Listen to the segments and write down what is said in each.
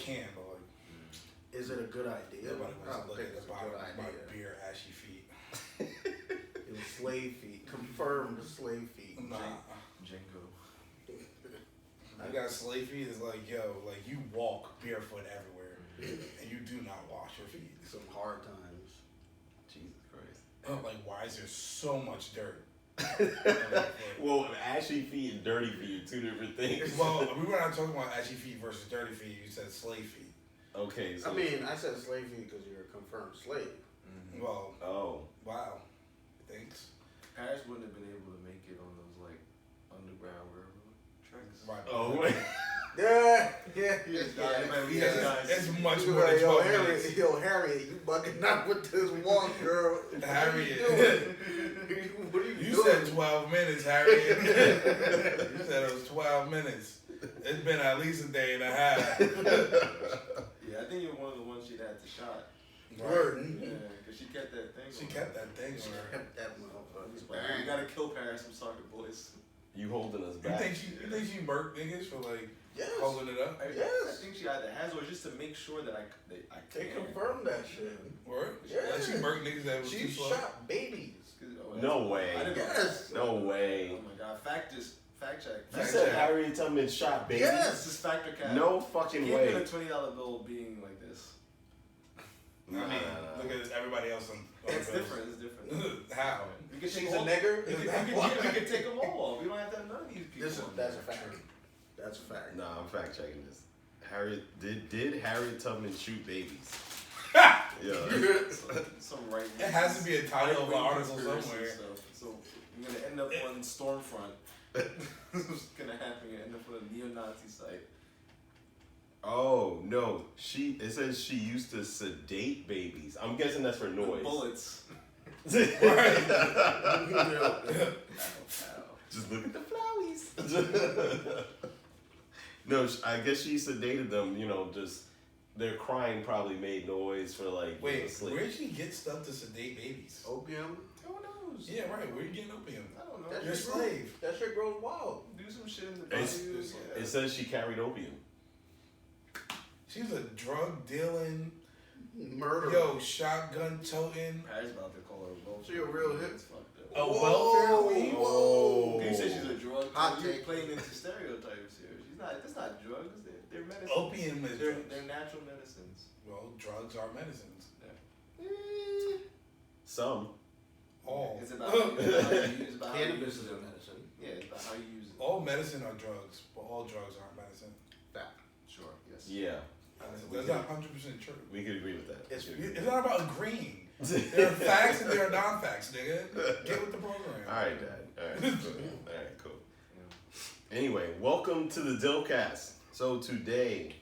can, but like, is it a good idea? nobody wants to look at the it's a bottom good of my idea. bare ashy feet. It was slave feet. Confirmed slave feet. Nah. Jingo. I got slave feet. Is like, yo, like you walk barefoot everywhere, and you do not wash your feet. Some hard times. Jesus Christ. Like, why is there so much dirt? Well, ashy feet and dirty feet are two different things. Well, we were not talking about ashy feet versus dirty feet. You said slave feet. Okay, so I mean, I said slave feet because you're a confirmed slave. Mm-hmm. Well, oh, wow. Thanks. Paris wouldn't have been able to make it on those like underground railroad tracks. Right. oh, wait. Yeah. It's much You more than like, 12 minutes. Harriet, you bugging out with this one, girl. Harriet. What are you You doing? said 12 minutes, Harriet. You said it was 12 minutes. It's been at least a day and a half. Yeah, I think you're one of the ones she'd had to shot. Word. Yeah, because she kept that thing. She on kept her. that thing She on her. kept that motherfucker. You gotta kill Paris. I'm sorry, boys. You holding us You back. think she murked niggas for like Yes. holding it up? I Yes. think she either has or just to make sure that I They can. confirmed that shit. Or Yeah. like she murked niggas that was She too slow. shot babies. No way. I didn't know. Yes. No way. Oh my god, fact check. You said Harriet Tubman shot baby? Yes. This is factor cap. No fucking Can't way. get a $20 bill being like this. I mean, look at everybody else on It's bills. different. It's different. How? We can She's take a all, nigger. we can take them all off. We don't have to have none of these people. That's a fact. That's a fact. Nah, I'm fact checking this. Harriet did Harriet Tubman shoot babies? Yeah. Some right. It has to be a title of an article conspiracy somewhere. Stuff. So you're gonna end up on Stormfront. What's gonna happen? You're gonna end up on a neo-Nazi site. Oh no, it says she used to sedate babies. I'm guessing that's for noise. With bullets. Just look at the flowies. No, I guess she sedated them. You know, just their crying probably made noise for like Wait, sleep. where'd she get stuff to sedate babies? Opium. Who knows? Yeah, right. Where you getting opium? I don't know. You're a slave. That shit grows wild. Do some shit in the It's- bayous. It says she carried opium. She was a drug dealing, Murder. shotgun toting. Paris about to call her a welfare. She a real hit. It's fucked up. A welfare queen? Whoa. You said she's a drug. Hot You're take. playing into stereotypes here. She's not. That's not drugs. They're medicines. Opium is They're drugs. natural medicines. Well, drugs are medicines. Some. All. It's about how you use it. Cannabis is a medicine. Yeah, it's about how you use it. All medicine are drugs, but all drugs aren't medicine. Fact. Sure. Yes. Yeah, That's not 100% true. we could agree with that. It's not about agreeing. There are facts and there are non-facts, nigga. Get with the program. All right, Dad. All right, cool. All right, cool. Anyway, welcome to the Dillcast. So today,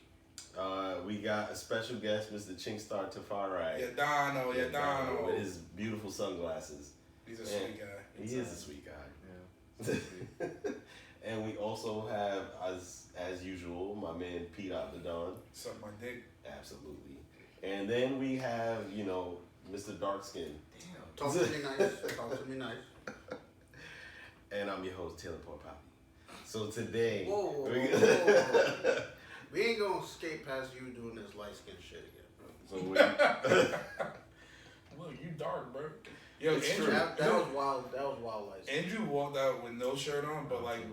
we got a special guest, Mr. Chinkstar Tafari. Yeah, Dono. With his beautiful sunglasses. He's a sweet guy. He is a sweet guy. Yeah. And we also have, as usual, my man Pete Abdadon. Suck my dick. Absolutely. And then we have, Mr. Darkskin. Damn. Talk to me nice. Talk to me nice. And I'm your host, Taylor Poor Poppy. So today, Whoa. We ain't gonna skate past you doing this light skin shit again, bro. so we, Look, you dark, bro. Yo, It's Andrew. true. That was wild. That was wild light skin. Andrew walked out with no shirt on, but like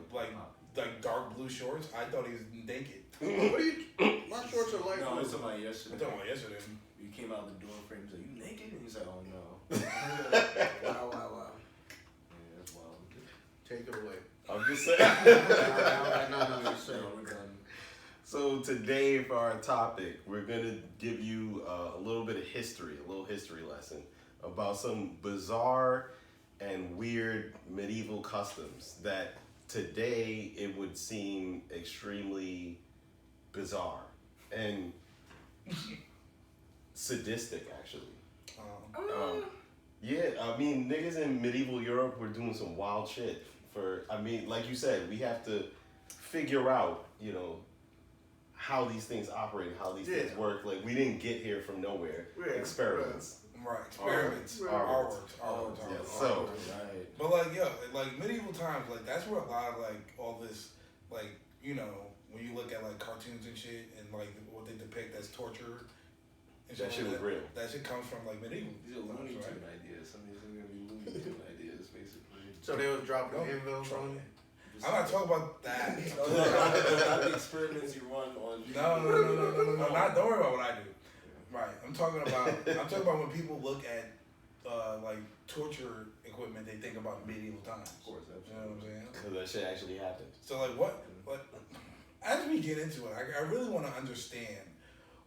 dark blue shorts. I thought he was naked. What are you? My shorts are light No, blue. it's about I yesterday. talking about yesterday. You came out the door frame. He's like, "You naked?" And he's like, "Oh no." Wow. Yeah, that's wild. Take it away. I'm just saying. No, you So said. we're done. So today for our topic, we're going to give you a little bit of history, a little history lesson about some bizarre and weird medieval customs that today it would seem extremely bizarre and sadistic, actually. Yeah, I mean, niggas in medieval Europe were doing some wild shit. Like you said, we have to figure out, how these things operate, how these things work. Like, we didn't get here from nowhere. Yeah, Experiments. Right, experiments. Artworks. Artworks. Yes. So, Right. But like, yo, like medieval times, like that's where a lot of like all this, like, you know, when you look at like cartoons and shit and like what they depict as torture. And That shit was real. That shit comes from like medieval. These are Looney times, Tune ideas. Some of these are gonna be Looney Tune ideas, basically. So they was dropping Don't anvils on you? I'm not talking about that. Not the experiments you run on. No. Not, don't worry about what I do. Right. I'm talking about when people look at like torture equipment, they think about medieval times. Of course, You absolutely. know what I'm saying? Because that shit actually happened. So like what as we get into it, I really want to understand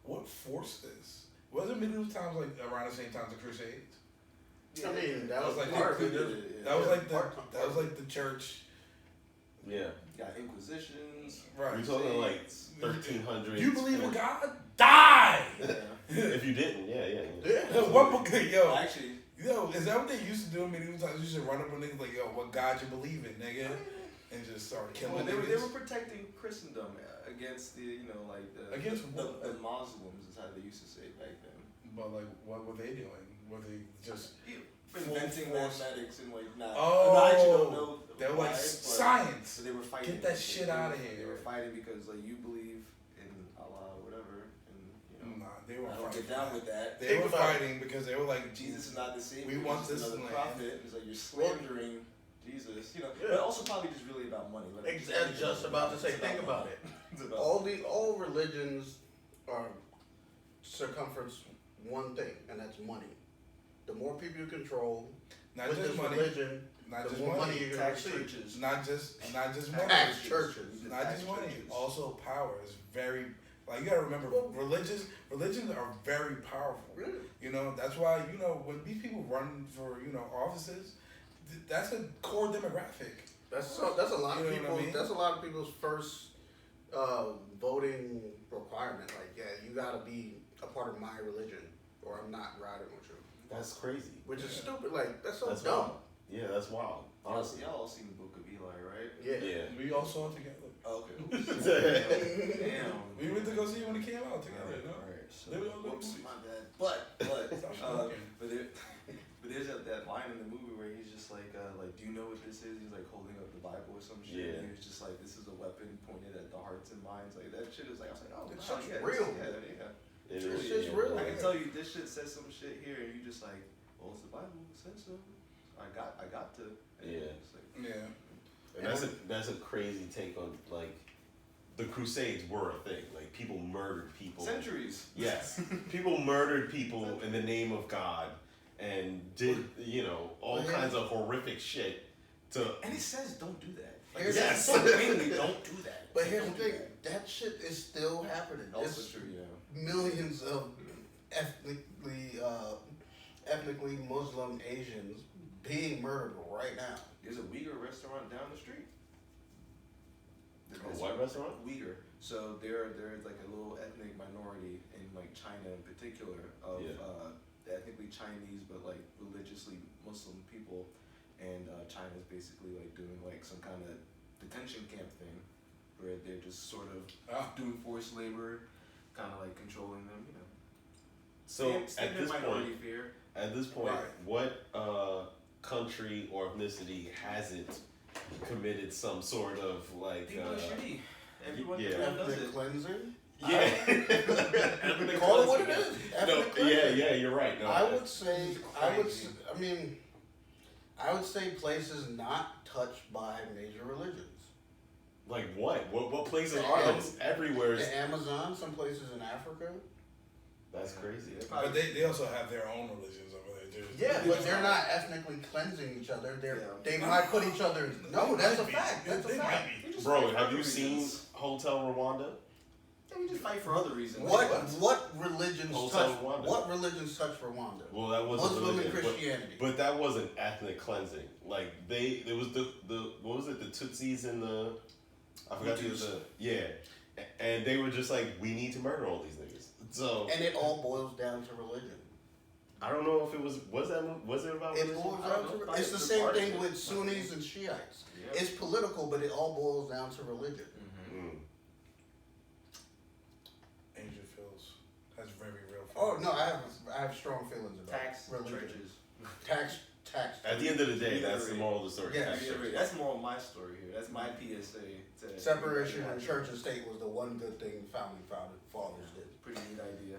what forced this. Was it medieval times like around the same time as the Crusades? I mean, that was like part of the- it. That was like the church. Yeah. Got inquisitions. Right. We're talking like 1300s. You believe in God? Die! Yeah. If you didn't, yeah. What book? Yo, Actually, is that what they used to do in medieval times? You should run up on niggas like, yo, what God you believe in, nigga? And just start killing well, they niggas. were protecting Christendom against the Against the what? Muslims is how they used to say it back then. But like, what were they doing? Were they just Inventing force. mathematics and like not. Oh, I actually don't know. they were why, like but- science. So they were fighting. Get that shit outta here. They were fighting because like you believe in Allah or whatever, and you know. Nah, they were I don't fighting. get down with that. They were fighting because they were like, Jesus is not the savior. We want he's this another land. prophet. It's like you're slandering Jesus. You know, Yeah. but also probably just really about money. Like, Exactly, just about to say, think about it. It's about All religions are circumference one thing, and that's money. The more people you control not with just this money, religion, not the just more money, money you're gonna tax receive. churches. not just money. Tax churches. Not just money, also power is very like you gotta remember religions are very powerful. Really? You know, that's why, you know, when these people run for, you know, offices, that's a core demographic. That's a lot of You know people. what I mean? That's a lot of people's first voting requirement. Like, yeah, you gotta be a part of my religion, or I'm not riding with you. That's crazy. Which is stupid. Like, that's so That's dumb. wild. Yeah, that's wild. Honestly. Y'all all seen the Book of Eli, right? Yeah. Yeah. We all saw it together. Oh, okay. Yeah. Damn. We went to go see it when it came out together, you know? Alright, so They were all good whoops, movies. my bad. But Stop smoking. but there's that line in the movie where he's just like, do you know what this is? He's like holding up the Bible or some shit. Yeah. And he was just like, this is a weapon pointed at the hearts and minds. Like that shit is like, I was like, oh, That wow, shit's yeah, real. Yeah. It This is. shit's real. I can tell you this shit says some shit here, and you just like, well, it's the Bible. It says so. I got to. And Yeah. it's like, Yeah. And that's a crazy take on like the Crusades were a thing. Like people murdered people. centuries. Yes, people murdered people in the name of God and did all kinds of horrific shit. And it says don't do that. Like, Here's Yes. so plainly, don't do that. But here's the Don't do thing: that shit is still happening. that. Also It's true, yeah. millions of ethnically Muslim Asians being murdered right now. There's a Uyghur restaurant down the street. A what restaurant? Uyghur. So they're like a little ethnic minority in like China in particular of ethnically Chinese but like religiously Muslim people, and China's basically like doing like some kind of detention camp thing where they're just sort of doing forced labor, kind of like controlling them, you know. So Standard minority fear. at this point, Right. what country or ethnicity hasn't committed some sort of like? People are shitty. Everyone, yeah. everyone does Ethnic it. cleansing. Yeah. Call it what it is. No, Ethnic cleansing. yeah, you're right. No, I would say, crazy. I would say places not touched by major religions. like what? What places are those? Everywhere. The Amazon, some places in Africa. That's crazy. But they also have their own religions over there too. Yeah, but they're not ethnically cleansing each other. Yeah. They might put each other. No, that's a fact. That's a They fact. might be. We just Bro, fight for have other you seen reasons. Hotel Rwanda? Yeah, we just fight for other reasons. What religions Hotel touch? Rwanda. What religions touch Rwanda? Well, that wasn't Muslim religion, and Christianity. but that wasn't ethnic cleansing. Like there was the what was it? The Tutsis and the I forgot and they were just like, we need to murder all these niggas. So And it all boils down to religion. I don't know if it was it about It religion? boils I down don't to know. It's the It's same part of thing it. with Sunnis and Shiites. Yeah. It's political, but it all boils down to religion. Mm. Asia has very real. Oh no, I have strong feelings about Tax religion. churches. Tax. At the end of the day, that's the moral of the story. Yeah, Tax Yeah, churches. that's more of my story here. That's my PSA to Separation of church and state was the one good thing founding fathers did. Pretty neat idea.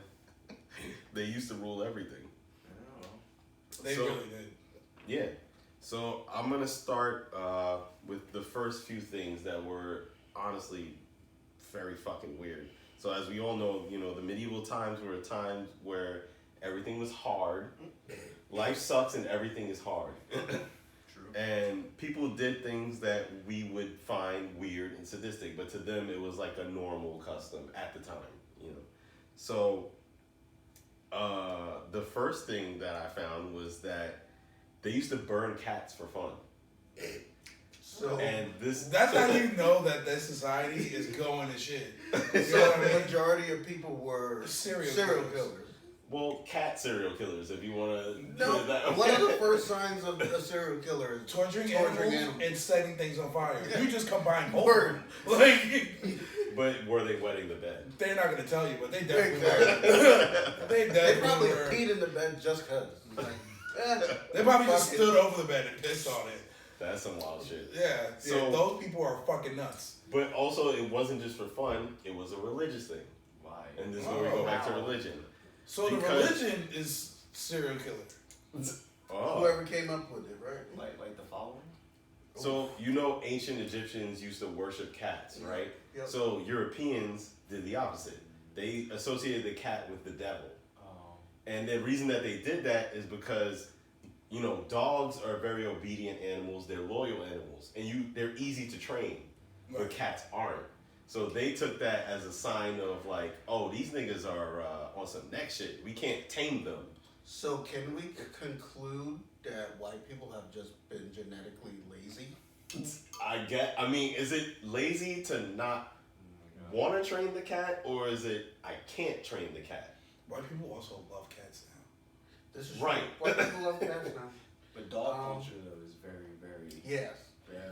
They used to rule everything. I don't know. They really did. Yeah. So I'm gonna start with the first few things that were honestly very fucking weird. So as we all know, the medieval times were times where everything was hard. Life sucks and everything is hard. True. And people did things that we would find weird and sadistic, but to them it was like a normal custom at the time, So the first thing that I found was that they used to burn cats for fun. So And That's how you know that this society is going to shit. You know so what I the mean? majority of people were Serial killers. well, cat serial killers, if you want to No, put it that way. one of the first signs of a serial killer is Torturing Torturing animals animals. and setting things on fire. You just combine both. Word. Like, But were they wetting the bed? they're not gonna tell you, but they definitely Exactly. were. They They definitely probably were. peed in the bed just cause. They probably just fuck it. stood over the bed and pissed on it. That's some wild shit. Yeah. So- those people are fucking nuts. But also, it wasn't just for fun, it was a religious thing. Why? And this is where we go back to Wow. religion. So Because- the religion is serial killer. Oh. Whoever came up with it, right? Like the following? So, ancient Egyptians used to worship cats, right? Yep. So, Europeans did the opposite. They associated the cat with the devil. Oh. And the reason that they did that is because, dogs are very obedient animals. They're loyal animals. And they're easy to train. But Right. cats aren't. So they took that as a sign of like, oh, these niggas are on some next shit. We can't tame them. So can we conclude that white people have just been genetically lazy? I mean, is it lazy to not Oh my God. want to train the cat, or is it I can't train the cat? White people also love cats now. This is Right. true. White people love cats now. But dog culture though is very, very, Yes.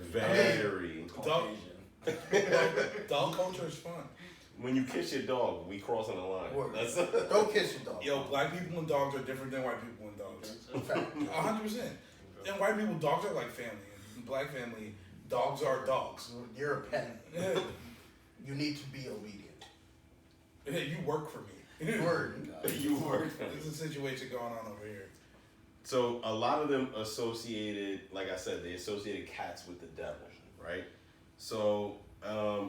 Very. Caucasian. Dog culture is fun. When you kiss your dog, we crossing the line. Word. That's Don't kiss your dog. Yo, black people and dogs are different than white people and dogs. Fact. 100%. And white people, dogs are like family. In black family, dogs are dogs. You're a pet. Yeah. You need to be obedient. Yeah, you work for me. Word. you work. There's a situation going on over here. So a lot of them associated, like I said, they associated cats with the devil, right? So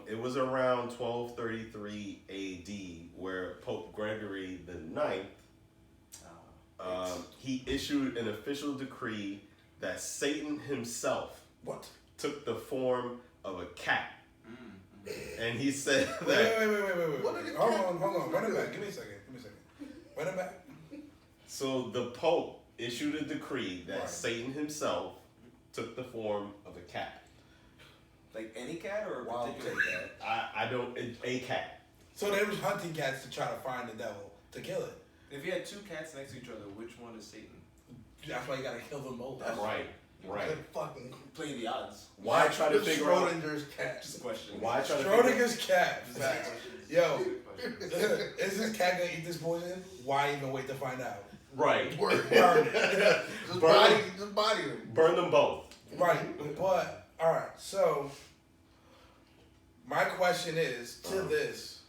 it was around 1233 AD where Pope Gregory the Ninth, he issued an official decree that Satan himself What? took the form of a cat. And he said that... Wait. What did it Hold cat- on. Run it back. Give me a second. Run it back. So the Pope issued a decree that Right. Satan himself took the form of a cat. Like any cat or a Wild particular cat? I don't... A cat. So they was hunting cats to try to find the devil, to kill it. If you had two cats next to each other, which one is Satan? That's why you gotta kill them both. Right. Good fucking. Play the odds. Why try to The figure out... Schrodinger's cat. Just a question. Why try to figure out... Schrodinger's cat. Just a Facts. question. Yo, Just a question. is this cat gonna eat this poison? Why even wait to find out? Right. Word. Burn it. Just Burn. body him. Burn them both. Right, but alright, so my question is to this: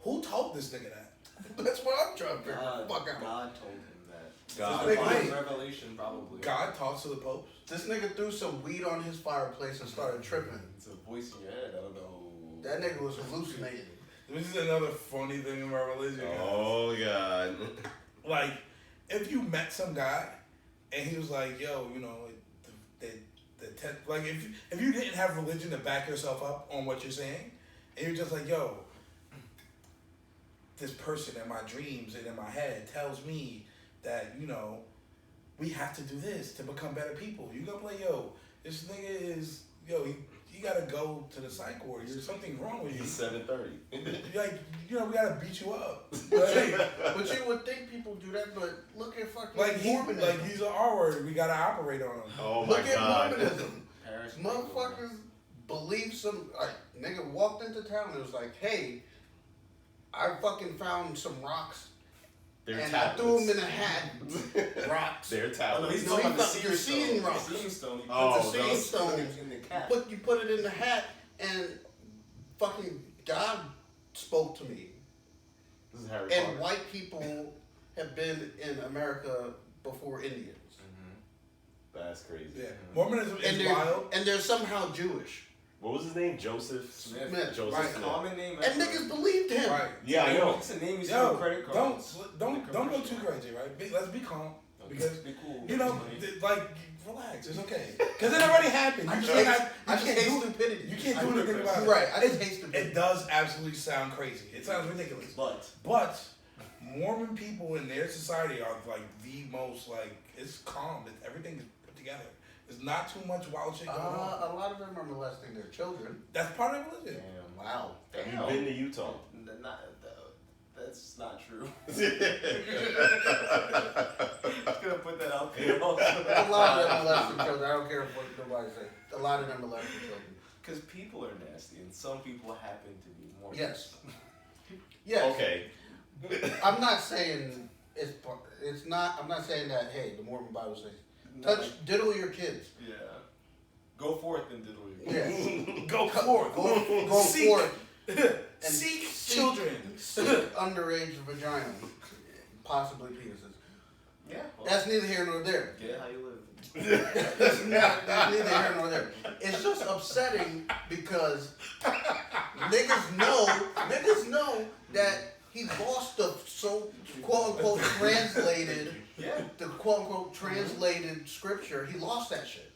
who told this nigga that? That's what I'm trying to figure God, fuck out. God told him that. God. It's a Wait. divine revelation, probably. God talks to the popes. This nigga threw some weed on his fireplace and started tripping. It's a voice in your head. I don't know. That nigga was hallucinating. This is another funny thing about religion. guys. Oh, God. Like, if you met some guy and he was like, "Yo, like if you didn't have religion to back yourself up on what you're saying, and you're just like, yo, this person in my dreams and in my head tells me that we have to do this to become better people. You gonna play, yo, this nigga is, you gotta go to the psych ward. There's something wrong with you. He's 7:30. Like, we gotta beat you up. Like, But you would think people do that, but look at fucking like Mormonism. he's an R word. We gotta operate on him. Oh, my Look at God. Mormonism. Paris, Motherfuckers believe some nigga walked into town and was like, "Hey, I fucking found some rocks They're and I threw them tablets. in a hat. Rocks. They're Oh, no, tablets. he's No, talking he about the thought you're seeing seeing stone. rocks. The seeing stone. He Oh, put the seeing those- stone in the cap. You put it in the hat, and fucking God spoke to me. This is Harry And Potter. white people have been in America before Indians. That's crazy. Yeah. Mormonism is wild. And they're somehow Jewish. What was his name? Joseph Smith. Joseph Right. Smith. Common name. And niggas believed him. Right. Yeah, I know. It's a name you see Yo, on credit cards. don't go too crazy, right? Let's be calm. Because, be cool. you know, like, relax. It's okay. Because it already happened. I You just can't hate do stupidity. You can't do anything about it. Right, I just hate stupidity. It does absolutely sound crazy. It sounds ridiculous. But Mormon people in their society are like the most like it's calm. Everything is put together. There's not too much wild shit going on. A lot of them are molesting their children. That's part of religion. Damn. Wow. Have you been to Utah? That's not true. Yeah. Just gonna put that out there. A lot of them molesting children. I don't care what nobody says. A lot of them molesting children. Because people are nasty, and some people happen to be more. Yes. Yes. Okay. I'm not saying it's not. I'm not saying that. Hey, the Mormon Bible says diddle your kids. Yeah. Go forth and diddle your kids. Yeah. Go forth. Go Seek. forth. And Seek children. Seek underage vagina, possibly penises. Yeah. Well, That's neither here nor there. get how you live. That's neither here nor there. It's just upsetting because niggas know that he lost the quote unquote translated translated scripture. He lost that shit.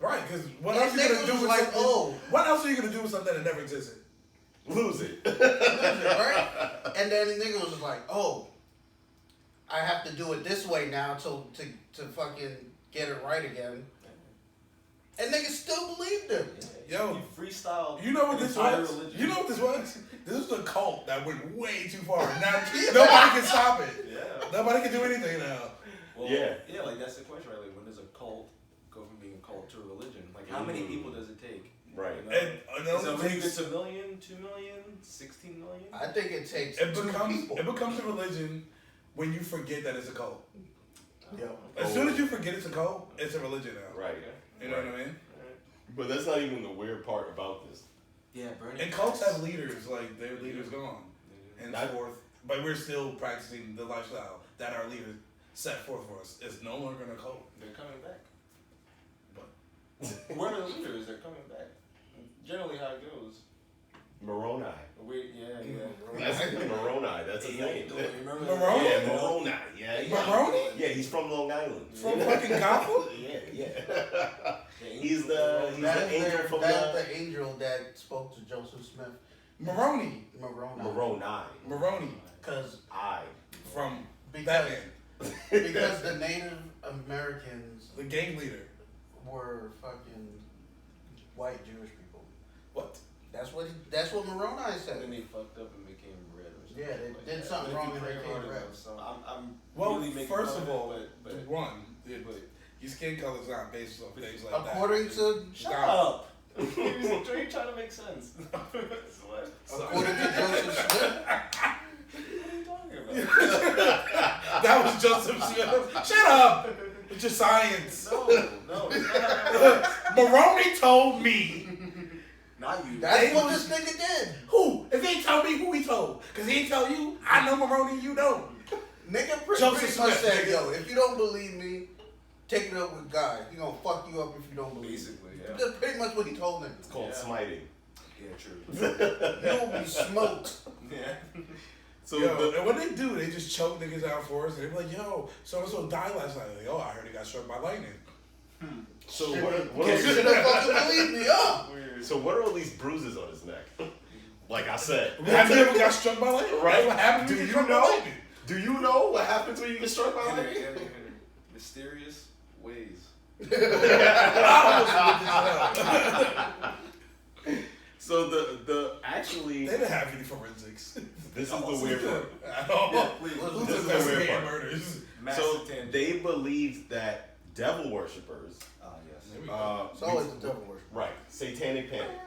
Right, because what And else are you gonna niggas do was with like, something? oh. What else are you gonna do with something that never existed? Lose it. Right? And then the nigga was like, oh, I have to do it this way now to fucking get it right again. And niggas still believed him. Yo, You freestyle. you know what this entire was? religion. You know what this was? This was a cult that went way too far. Now nobody can stop it. Yeah. Nobody can do anything now. Well, Yeah. Yeah, like that's the question, right? Like, when does a cult go from being a cult to a religion? Like, how many people does it take? Right. You know? And it So only maybe takes- it's 1 million, 2 million, 16 million? I think it takes it two people. becomes a religion when you forget that it's a cult. Yeah. As soon as you forget it's a cult, it's a religion now. Right. You know what I mean? But that's not even the weird part about this. Yeah, Bernie. And cults have leaders, like their leaders gone and Not- forth. But we're still practicing the lifestyle that our leaders set forth for us. It's no longer a cult. They're coming back. But Where are the leaders? They're coming back. Generally, how it goes. Moroni. Yeah. That's Moroni. That's his name. You remember Moroni? Yeah, Moroni. Yeah. Moroni? Yeah, he's from Long Island. from fucking Gotham? Yeah. He's the angel from That's the angel that spoke to Joseph Smith. Moroni. Moroni. Because From Because- Batman. because the Native Americans The gang leader. were fucking white Jewish people. What? That's what Moroni And then said. they fucked up and became red or something. Yeah, they like did that. something But wrong if you and they pray became hard red. enough, so I'm Well, really making first fun of it, all, but one, but your skin color is not based on things like According that. to shut up. You're trying to make sense. What? according to Joseph Smith, What are you talking about? That was Joseph Smith. Shut up with your science. No, it's not how it Moroni told me. Not you. that's They what was- this nigga did. Who? If he ain't tell me, who he told? Because he ain't tell you. I know Moroni, you don't. Nigga Joseph pretty much Smith, said, nigga. yo, if you don't believe me, take it up with God. He gonna fuck you up if you don't believe me. Basically, yeah. That's pretty much what he told him. It's called Yeah. smiting. Yeah, true. You'll be smoked. Yeah. So Yo, and what they do, they just choke niggas out for us. And they be like, yo, so-and-so died last night. Like, oh, I heard he got struck by lightning. So Shit, what you are should have fucking believed me, huh? Weird. so what are all these bruises on his neck? Like I said, Have you ever got struck by lightning? Right. What happened Do when you struck by know? lightning? Do you know what happens when you get struck by Henry, lightning? Henry. Mysterious ways. I So the actually They didn't have any forensics. this is the weird part. At all. Yeah, please. Who's This is the weird investigating part. murders? Massive So tangent. they believed that devil worshippers, Ah, yes. There we go. It's always the devil worship. right, satanic panic.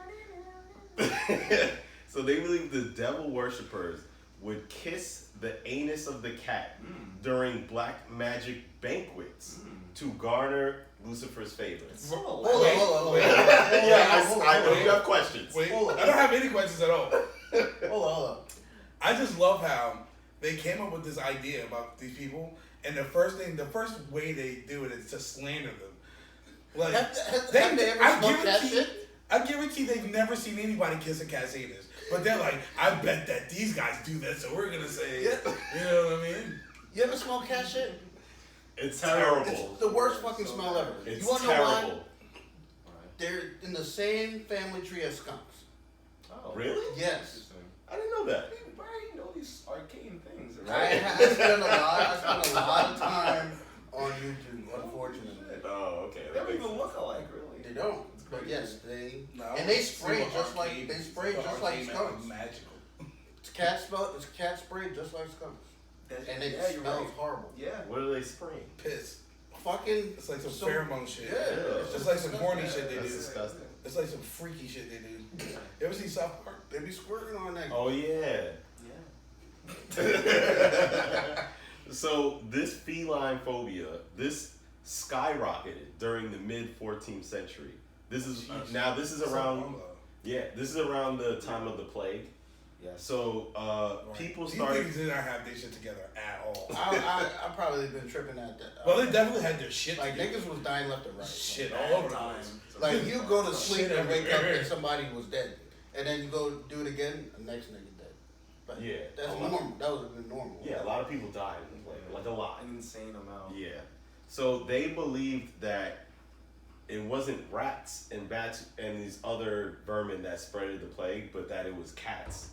So they believed the devil worshippers would kiss the anus of the cat during black magic banquets to garner Lucifer's favorites. Hold on. Yeah, I know you have questions. Wait, Hold on. I don't have any questions at all. Hold on. I just love how they came up with this idea about these people, and the first way they do it is to slander them. Like, Have they ever smoked that shit? I guarantee they've never seen anybody kiss a cat's anus. But they're like, I bet that these guys do that, so we're gonna say, you know what I mean? You ever smoke cat shit? It's terrible. It's the worst fucking smell ever. It's you wanna terrible. know why? They're in the same family tree as skunks. Oh, Really? Yes. interesting. I didn't know that. Why do you know these arcane things? I spend a lot of time on YouTube, unfortunately. Oh, okay. They don't even look alike, really. They don't. But yes, they No, and they spray just like skunks. Magical. It's cat spray just like skunks. And it you're smells right. horrible. Yeah. What are they spraying? Piss. Fucking It's like some pheromone shit. Yeah. It's just like some horny shit they That's do. disgusting. It's like some freaky shit they do. You ever see South Park? They be squirting on that. Oh yeah. Yeah. So this feline phobia, this skyrocketed during the mid 14th century. This is this is around this is around the time of the plague. Yeah. So people These started. niggas did not have their shit together at all. I probably been tripping at that. Well, they definitely had their shit like together. niggas was dying left and right. Shit Like, all over the place. Like you go to sleep Shit and wake up everywhere. and somebody was dead, and then you go do it again, the next nigga dead. But Yeah. that's A lot. normal. That would have been normal. Yeah, a lot of people died, like a lot. An insane amount. Yeah. So they believed that it wasn't rats and bats and these other vermin that spreaded the plague, but that it was cats.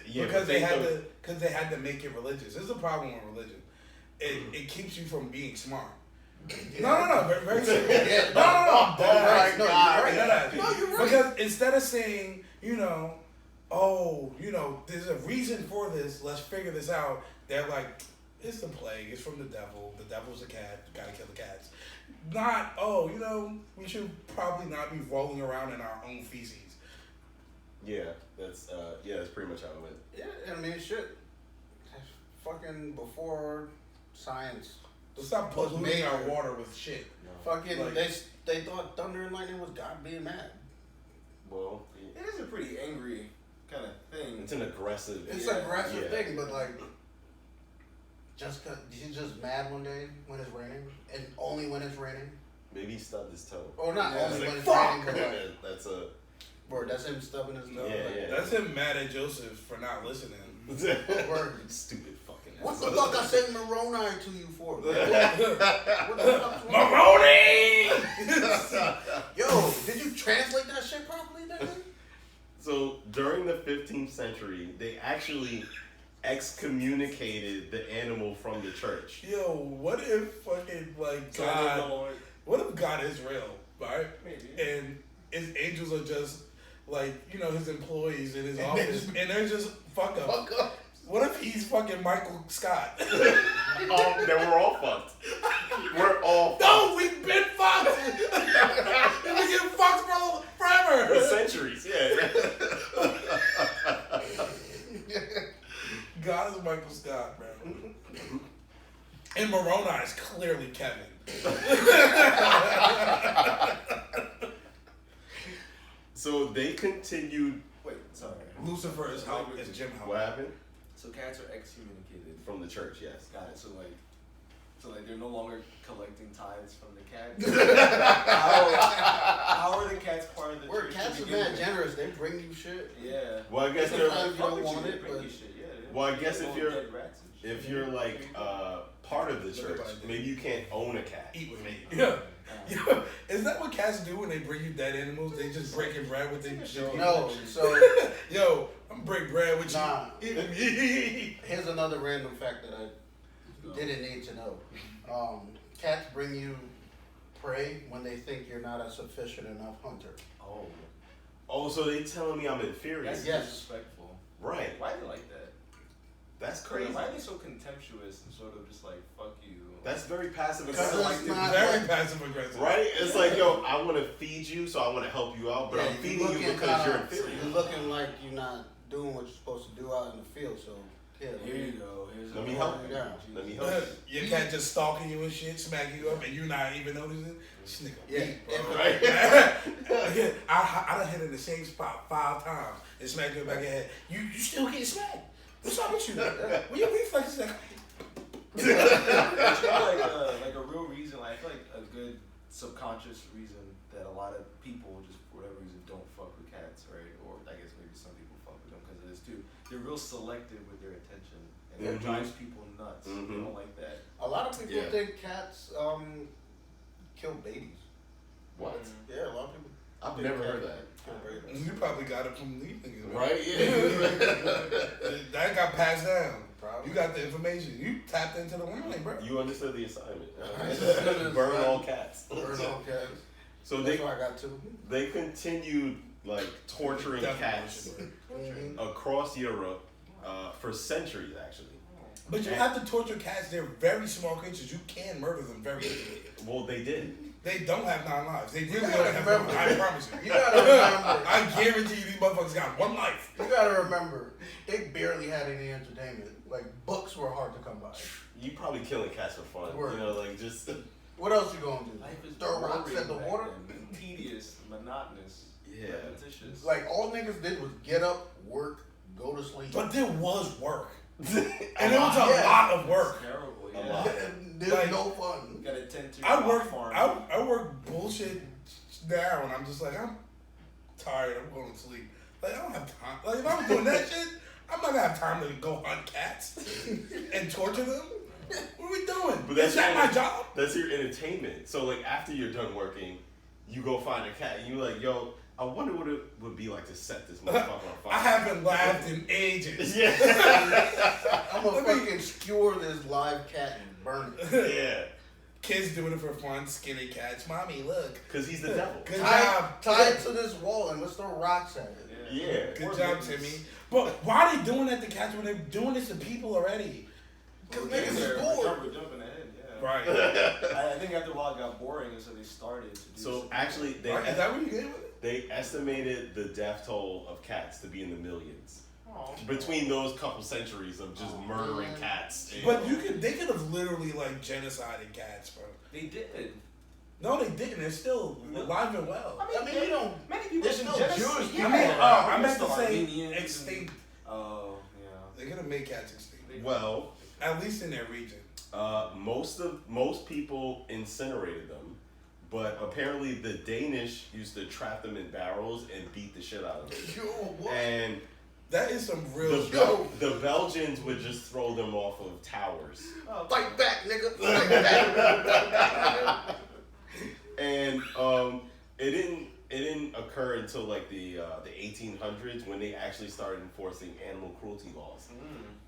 Yeah, because they had to make it religious. This is the problem with religion. It keeps you from being smart. No, very serious. Yeah. No, Right, no, you're right. No, you're right. Because instead of saying, there's a reason for this, let's figure this out, they're like, it's the plague, it's from the devil, the devil's a cat, gotta kill the cats. Not, we should probably not be rolling around in our own feces. Yeah, that's pretty much how it went. Yeah, I mean shit. Fucking before science. Let's stop polluting our water with shit. Fucking Like- they thought thunder and lightning was God being mad. Well, It is a pretty angry kind of thing. it's an aggressive. It's an aggressive Yeah. thing, but like, just cause he's just mad one day when it's raining, and only when it's raining, Maybe he stubbed his toe. or not Yeah, only It's when like, it's fuck! raining. But like, That's a. bro, that's him stubbing his toe. Yeah, like, yeah. That's him mad at Joseph for not listening. Word. Stupid fucking. What the ass. fuck I sent Moroni to you for? What the fuck's wrong? Maroni! Yo, did you translate that shit properly, nigga? So during the 15th century, they actually excommunicated the animal from the church. Yo, what if fucking God? What if God is real, right? Maybe. And his angels are just his employees in his office, and they're just fuck up. Fuck up. What if he's fucking Michael Scott? Then we're all fucked. We're all fucked. No, we've been fucked. We've been getting fucked For forever. centuries, yeah. God is Michael Scott, man. And Moroni is clearly Kevin. So they continued. Wait, sorry. Lucifer is Jim Howard. What happened? So cats are excommunicated. From the church, yes. Got it. So they're no longer collecting tithes from the cat. how are the cats part of the We're church? to cats are begin mad with? generous. They bring you shit. Yeah. Well, I guess Sometimes they're. you don't want it, but Well, I guess if you're Dead rats and shit. if you're like part of the church, maybe you can't own a cat. Eat with me. Yeah. Yeah. Is that what cats do when they bring you dead animals? They just breaking bread with them shit. No, so Yo, I'm break bread with Nah. you. Eat with me. here's another random fact that I didn't need to know. Cats bring you prey when they think you're not a sufficient enough hunter. Oh, so they telling me I'm inferior? That's Yes. disrespectful. Right. Why are they like that? That's crazy. Why are they so contemptuous and sort of just like fuck you? That's very passive Because aggressive. it's not Very like- passive aggressive. Right? It's like, yo, I want to feed you, so I want to help you out, but Yeah, I'm feeding you looking because you're kinda- inferior. You're looking like you're not doing what you're supposed to do out in the field, so Yeah, Here you go. Here's Let a me whole- help you. Yeah. Let me help you. Your cat just stalking you and shit, smacking you up, and you're not even noticing. This nigga Yeah. weak, bro. Right. I done hit in the same spot 5 times and smacked you in the back of the head. You still get smacked. What's up with you? Well, your reflexes like. It's like a real reason. Like, I feel like a good subconscious reason that a lot of people just for whatever reason don't fuck with cats, right? Or I guess maybe some people fuck with them because of this too. They're real selective with their attention, and that drives people nuts. They don't like that. A lot of people think cats kill babies. What? Yeah, a lot of people. I've never heard that. Kill babies. You probably got it from these niggas, Right? Yeah. That got passed down. Probably. You got the information. You tapped into the line, bro. You understood the assignment. understood the Burn assignment. all cats. Burn all cats. So That's why I got 2. they continued like torturing cats across Europe for centuries, actually. But you have to torture cats. They're very small creatures. You can murder them very easily. Well, they did. They don't have 9 lives. They really gotta don't have 9 remember. lives. I promise you. You gotta remember. I guarantee you these motherfuckers got 1 life. You gotta remember, they barely had any entertainment. Like, books were hard to come by. You probably killing cats for fun. Word. You know, like just What else you gonna do? Life is Throw rocks boring at the back water? then. Tedious, monotonous, repetitious. Like, all niggas did was get up, work, go to sleep. But there was work. and And it was a lot of work. Terrible. A Yeah. lot. There's Like- no fun. You gotta tend to your I work farm. I work bullshit now and I'm just like, I'm tired, I'm going to sleep. Like, I don't have time. Like, if I was doing that shit, I'm not gonna have time to go hunt cats and torture them. What are we doing? But Is that your- my job? That's your entertainment. So like after you're done working, you go find a cat and you're like, yo, I wonder what it would be like to set this motherfucker on fire. I haven't laughed in ages. Yeah. I'm gonna fucking skewer this live cat and burn it. Yeah. Kids doing it for fun, skinny cats. Mommy, look. Because he's the devil. Good Tie job. it to this wall and let's throw rocks at it. Yeah. Good Or job, mittens. Timmy. But why are they doing that to cats when they're doing this to people already? Because Well, niggas is they're bored. jumping ahead, yeah. Right. I think after a while it got boring, and so they started to do So something. actually, they Right, is that what you get with it? they estimated the death toll of cats to be in the millions Oh. between those couple centuries of just murdering man. cats. And- But they could have literally like genocided cats, bro. They did. No, they didn't. They're still alive and well. I mean, you don't. Many people There's didn't still genocide. Jewish Yeah. I mean, I There's meant to still say Armenians extinct. Oh, yeah. They could have made cats extinct, well, at least in their region. most people incinerated them, but apparently the Danish used to trap them in barrels and beat the shit out of them. Yo, what? And That is some real the, shit. Yo. the Belgians would just throw them off of towers. Oh, Fight back, nigga. Fight back. And it didn't occur until like the 1800s when they actually started enforcing animal cruelty laws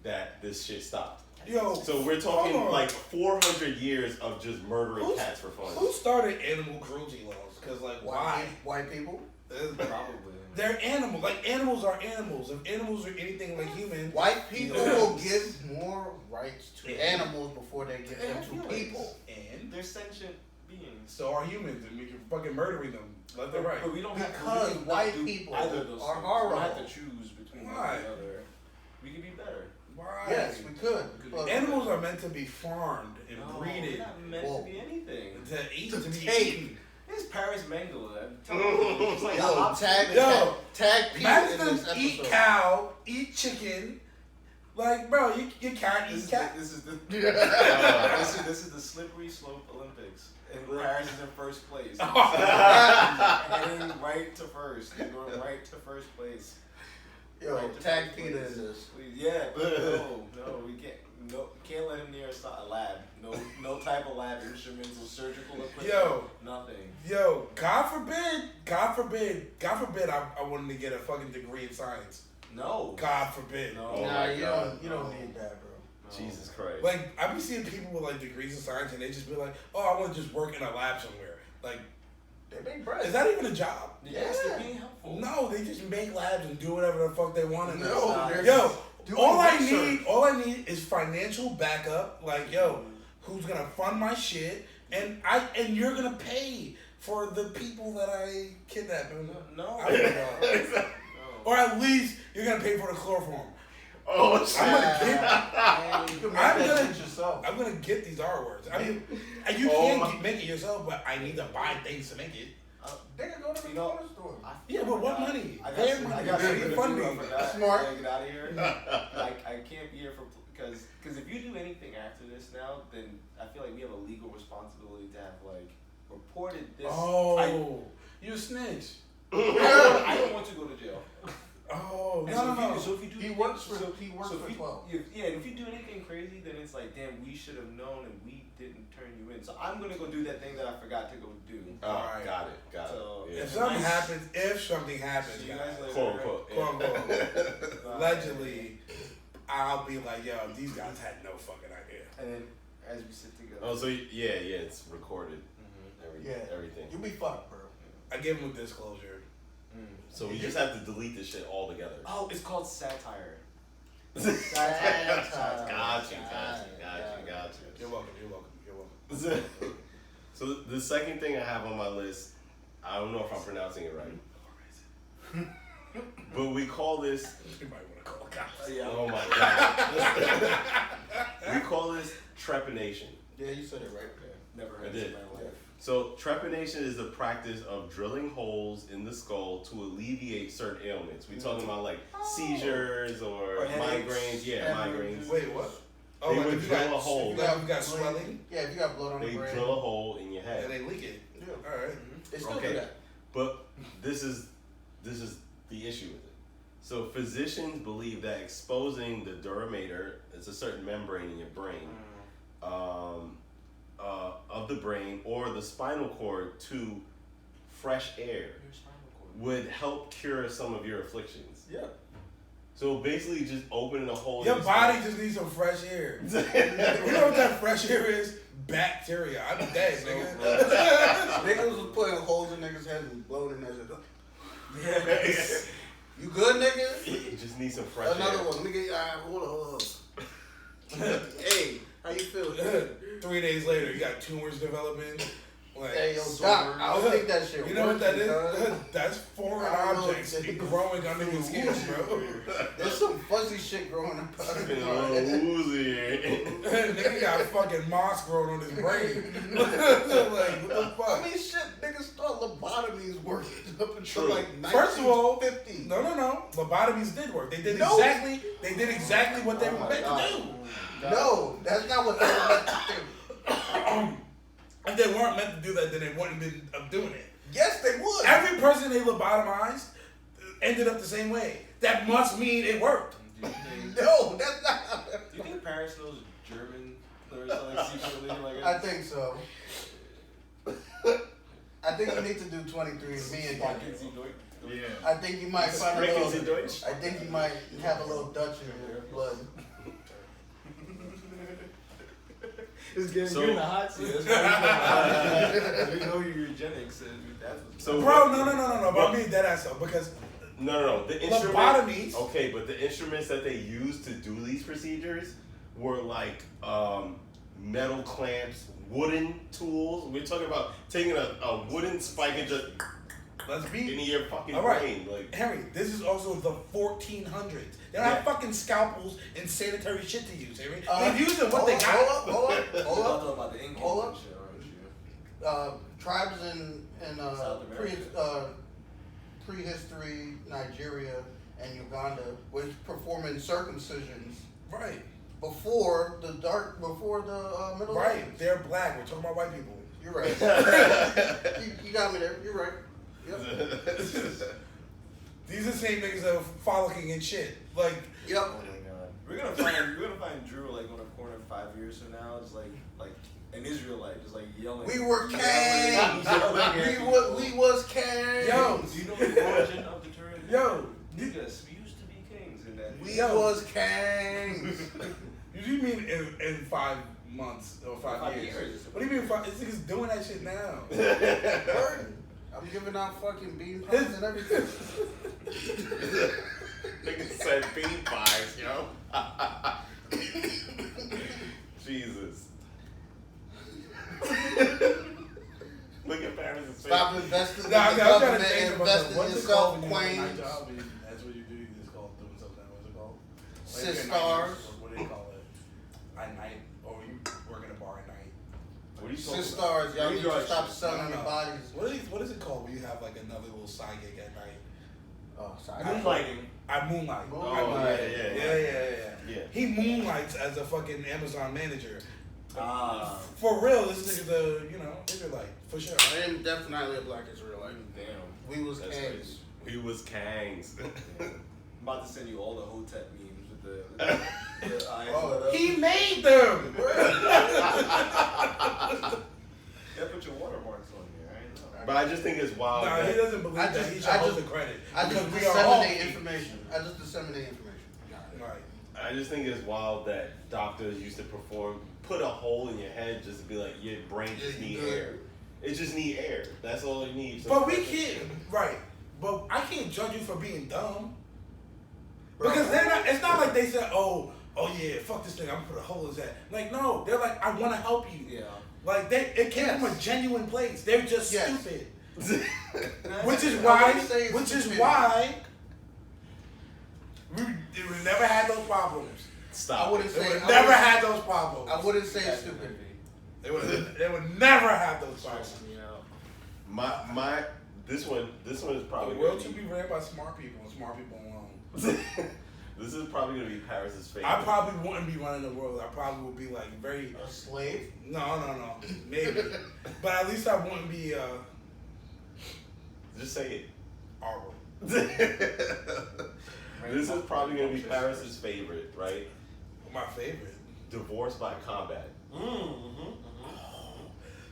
that this shit stopped. Yo, So we're talking hold on. like 400 years of just murdering cats for fun. Who started animal cruelty laws? Because like, why? White people? Probably. They're animals. Like animals are animals. If animals are anything like humans, White people will give more rights to animals before they give them to people. and They're sentient beings. so are humans, and you're fucking murdering them left and right. But we don't have Because we don't white do people either of those are things. horrible. We don't have to choose between one Why? or the other. We could be better. Why? Yes, we could. But Animals are meant to be farmed and No, breeded we're not meant Whoa. to be anything. to eat To to be take. eaten. It's Paris Mengele. I'm telling you, it's like a Yo, hot tag, Yo, tag Pete in Imagine this them eat episode. cow, eat chicken. Like, bro, you can't This eat is cat. the, this is the Uh, this is the slippery slope Olympics, and Paris is in first place. Oh. Heading right to first. They're going right to first place. Yo, Right to tag first Peter place. in this. Please, yeah, no, we can't. No, can't let him near a lab. No type of lab instruments or surgical equipment. Yo. Nothing. Yo, God forbid, I wanted to get a fucking degree in science. No. God forbid. No. Oh Nah, my you God. don't need that, bro. No. Jesus Christ. Like, I be seeing people with like degrees in science and they just be like, oh, I want to just work in a lab somewhere. Like, They make bread. is that even a job? Yes, Yeah. they're being helpful. No, they just make labs and do whatever the fuck they want. And No, they're yo, doing all research. I need is financial backup. Like, yo, who's gonna fund my shit, and you're gonna pay for the people that I kidnap. No. I don't know. Or at least you're gonna pay for the chloroform. Oh shit! I'm gonna get these R words. I mean, and you make it yourself, but I need to buy things to make it. They can go to the corner store. Yeah, but what money? I Their got money. something They to fund do. me. I forgot. Smart. I gotta get out of here. I can't be here for because if you do anything after this now, then I feel like we have a legal responsibility to have like reported this. Oh, you a snitch. I don't want to go to jail. Oh, And no. So if you do, He anything- works for so 12. Yeah, and if you do anything crazy, then it's like, damn, we should have known and we didn't turn you in. So I'm gonna go do that thing that I forgot to go do. Oh, Alright. got it. So, Yeah. If something happens, See you guys, guys later. Quote unquote. quote unquote, allegedly, I'll be like, yo, these guys had no fucking idea. And then as we sit together. Oh, so yeah, it's recorded. Yeah. Everything. You'll be fucked, bro. I give them a disclosure. So we just have to delete this shit altogether. Oh, it's called satire. Got you. You're welcome. So the second thing I have on my list, I don't know if I'm pronouncing it right, but we call this. You might want to call cops. Yeah. Oh my god. We call this trepanation. Yeah, you said it right. Never I heard did. it in my life. So trepanation is the practice of drilling holes in the skull to alleviate certain ailments. We talking about like seizures or headaches. migraines. Yeah, migraines. Wait, what? They like would if you drill got- a hole. If you got swelling, Yeah, if you got blood on They the brain. drill a hole in your head. and they leak it. Yeah. All right. They still Okay. do that. But this is the issue with it. So physicians believe that exposing the duramater, it's a certain membrane in your brain, of the brain or the spinal cord to fresh air Your spinal cord. would help cure some of your afflictions. Yeah. So basically, just opening a hole. Your in body just needs some fresh air. You know what that fresh air is? Bacteria. I'm dead, nigga. Niggas was putting holes in niggas' heads and blowing in their heads. You good, nigga? You just need some fresh Another air. one. Let me get hold on. Hey, how you feel? 3 days later, you got tumors developing. Like, Hey, yo, Doc, I don't think that shit you know what that working, is? cuz. That's foreign I don't know. objects growing under your skin, bro. There's some fuzzy shit growing up. Fucking little woozy. Nigga got fucking moss growing on his brain. Like, what the fuck? I mean, shit, niggas thought lobotomies worked up until True. like First of all, 1950. No. Lobotomies did work. They did No. exactly what they were meant to do. No, that's not what they were meant to do. If they weren't meant to do that, then they wouldn't have been doing it. Yes, they would. Every person they lobotomized ended up the same way. That must mean it worked. Do you think, No, that's not. do you think Paris knows German? There's like secretly like. I think so. I think you need to do 23andMe again. Yeah. I think you might find a Sprechen Sie little. Deutsch? I think you might have a little Dutch in your blood. It's getting So- you're in the hot seat. That's why we know your eugenics and that's what's So- Bro, no. But I'm being dead ass though, because No. The instruments. lobotomies. Okay, but the instruments that they used to do these procedures were like metal clamps, wooden tools. We're talking about taking a wooden spike and just Let's be into your fucking all right. brain. Like, Henry, this is also the 1400s. They don't have fucking scalpels and sanitary shit to use, Henry. They're using what they got. Hold up. talking about the Incans Hold and up. shit, aren't you? Tribes in South America. prehistory Nigeria and Uganda was performing circumcisions Right. before the Middle Right. Ages. They're black. We're talking about white people. You're right. you got me there. You're right. Yep. These are the same niggas that are frolicking and shit. Like, Yep. Oh my god. We're gonna find Drew like on a corner 5 years from now, just like an Israelite, just like yelling. We were yelling kings. at we was kings. Yo. Do you know the origin of the term? yo, Niggas, we used to be kings in that. We Yo. was kings. you mean in 5 months or 5 years? What do you mean? This nigga's doing that shit now. Word. I'm giving out fucking bean pies and everything. nigga said bean pies, yo. Jesus. Look at Paris' face. Stop investing in Nah, the I'm trying to government. think Invest in what's it yourself, called when you're on a night Queens. job and that's what you do. You just call it doing something. What's it called? Sistars. What do they call it? At night, or you work in a bar at night. What are you talking Sistars, y'all need to stop No, selling your bodies. What is it called when you have like another little side gig at night? Oh, sorry. Moonlighting. I moonlight. Yeah. He moonlights as a fucking Amazon manager. Ah. For real, this nigga's a Israelite for sure. I am definitely a black Israelite. Damn. We was That's kings. He was Kangs. I'm about to send you all the Hotep memes with the eyes. Oh, He made them. Yeah, put your watermarks on here. I know. But I just think it's wild. Nah, that- he doesn't believe that he should hold the credit. I just because we are all disseminate information. I just disseminate information. Right. I just think it's wild that doctors used to put a hole in your head just to be like, your brain just need air. It just need air. That's all it needs. But we can't, right. But I can't judge you for being dumb. Because they're not, it's not like they said, oh yeah, fuck this thing, I'm gonna put a hole in his head. Like, no, they're like, I wanna help you. Yeah. Like, it came from a genuine place. They're just stupid. Which is I why we would never had those problems. Stop. I wouldn't They say would never had those problems. I wouldn't say it's stupid. They would never have those problems. My this one is probably The world should be ran by smart people and smart people alone. This is probably gonna be Paris's favorite. I probably wouldn't be running the world. I probably would be like very A slave? no, maybe, but at least I wouldn't be Just say it. horrible. This is probably gonna be Paris's favorite, right? My favorite. Divorce by combat.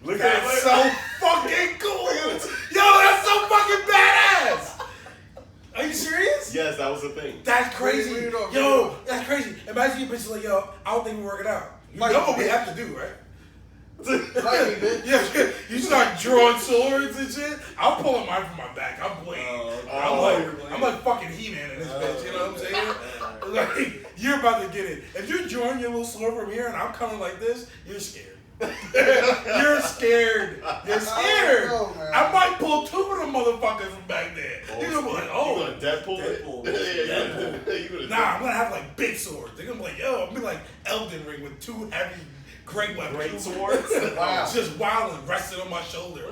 Look at that, so fucking cool. Yo, that's so fucking badass. Are you serious? Yes, that was the thing. That's crazy. Read it off, Yo, that's crazy. Imagine you bitches like, yo, I don't think we're working out. You know what we have to do, right? Yeah, you start drawing swords and shit. I'm pulling mine from my back. I'm bleeding. I'm like fucking He-Man in this bitch. You know what I'm saying? Like, you're about to get it. If you're drawing your little sword from here and I'm coming like this, you're scared. You're scared. You're scared. I might pull two of them motherfuckers from back there. You're gonna be like, oh. You gonna Deadpool it? Deadpool. Nah, I'm gonna have like big swords. They're gonna be like, yo, I'm gonna be like Elden Ring with two heavy great weapons. Great swords? Wow. Just wilding, resting on my shoulder.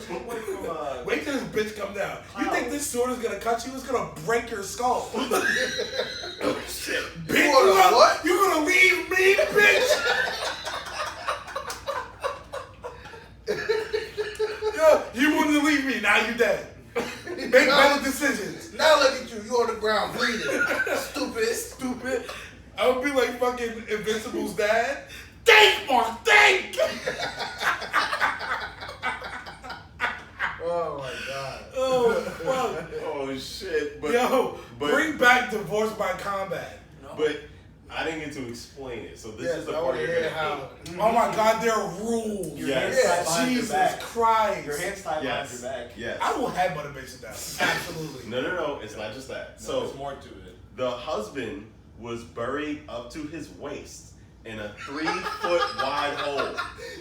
Wait till this bitch come down. You think this sword is gonna cut you? It's gonna break your skull. Shit. Bitch, What? You gonna leave me, bitch? Yo, you wanted to leave me, now you dead. Make better decisions. Now look at you on the ground bleeding. Stupid. I would be like fucking Invincible's dad. Think, Mark, think! Oh my god. Oh, fuck. Oh shit. But, Yo, but, bring back Divorce by Combat. But I didn't get to explain it, so this is the I part want to you're hear gonna how. hate. Oh my god, there are rules. Yes. Jesus Christ. Your hands tied behind Yes. your back. Yes. I will headbutt a bitch down. Absolutely. No. It's not just that. No, So there's more to it. the husband was buried up to his waist in a 3-foot wide hole.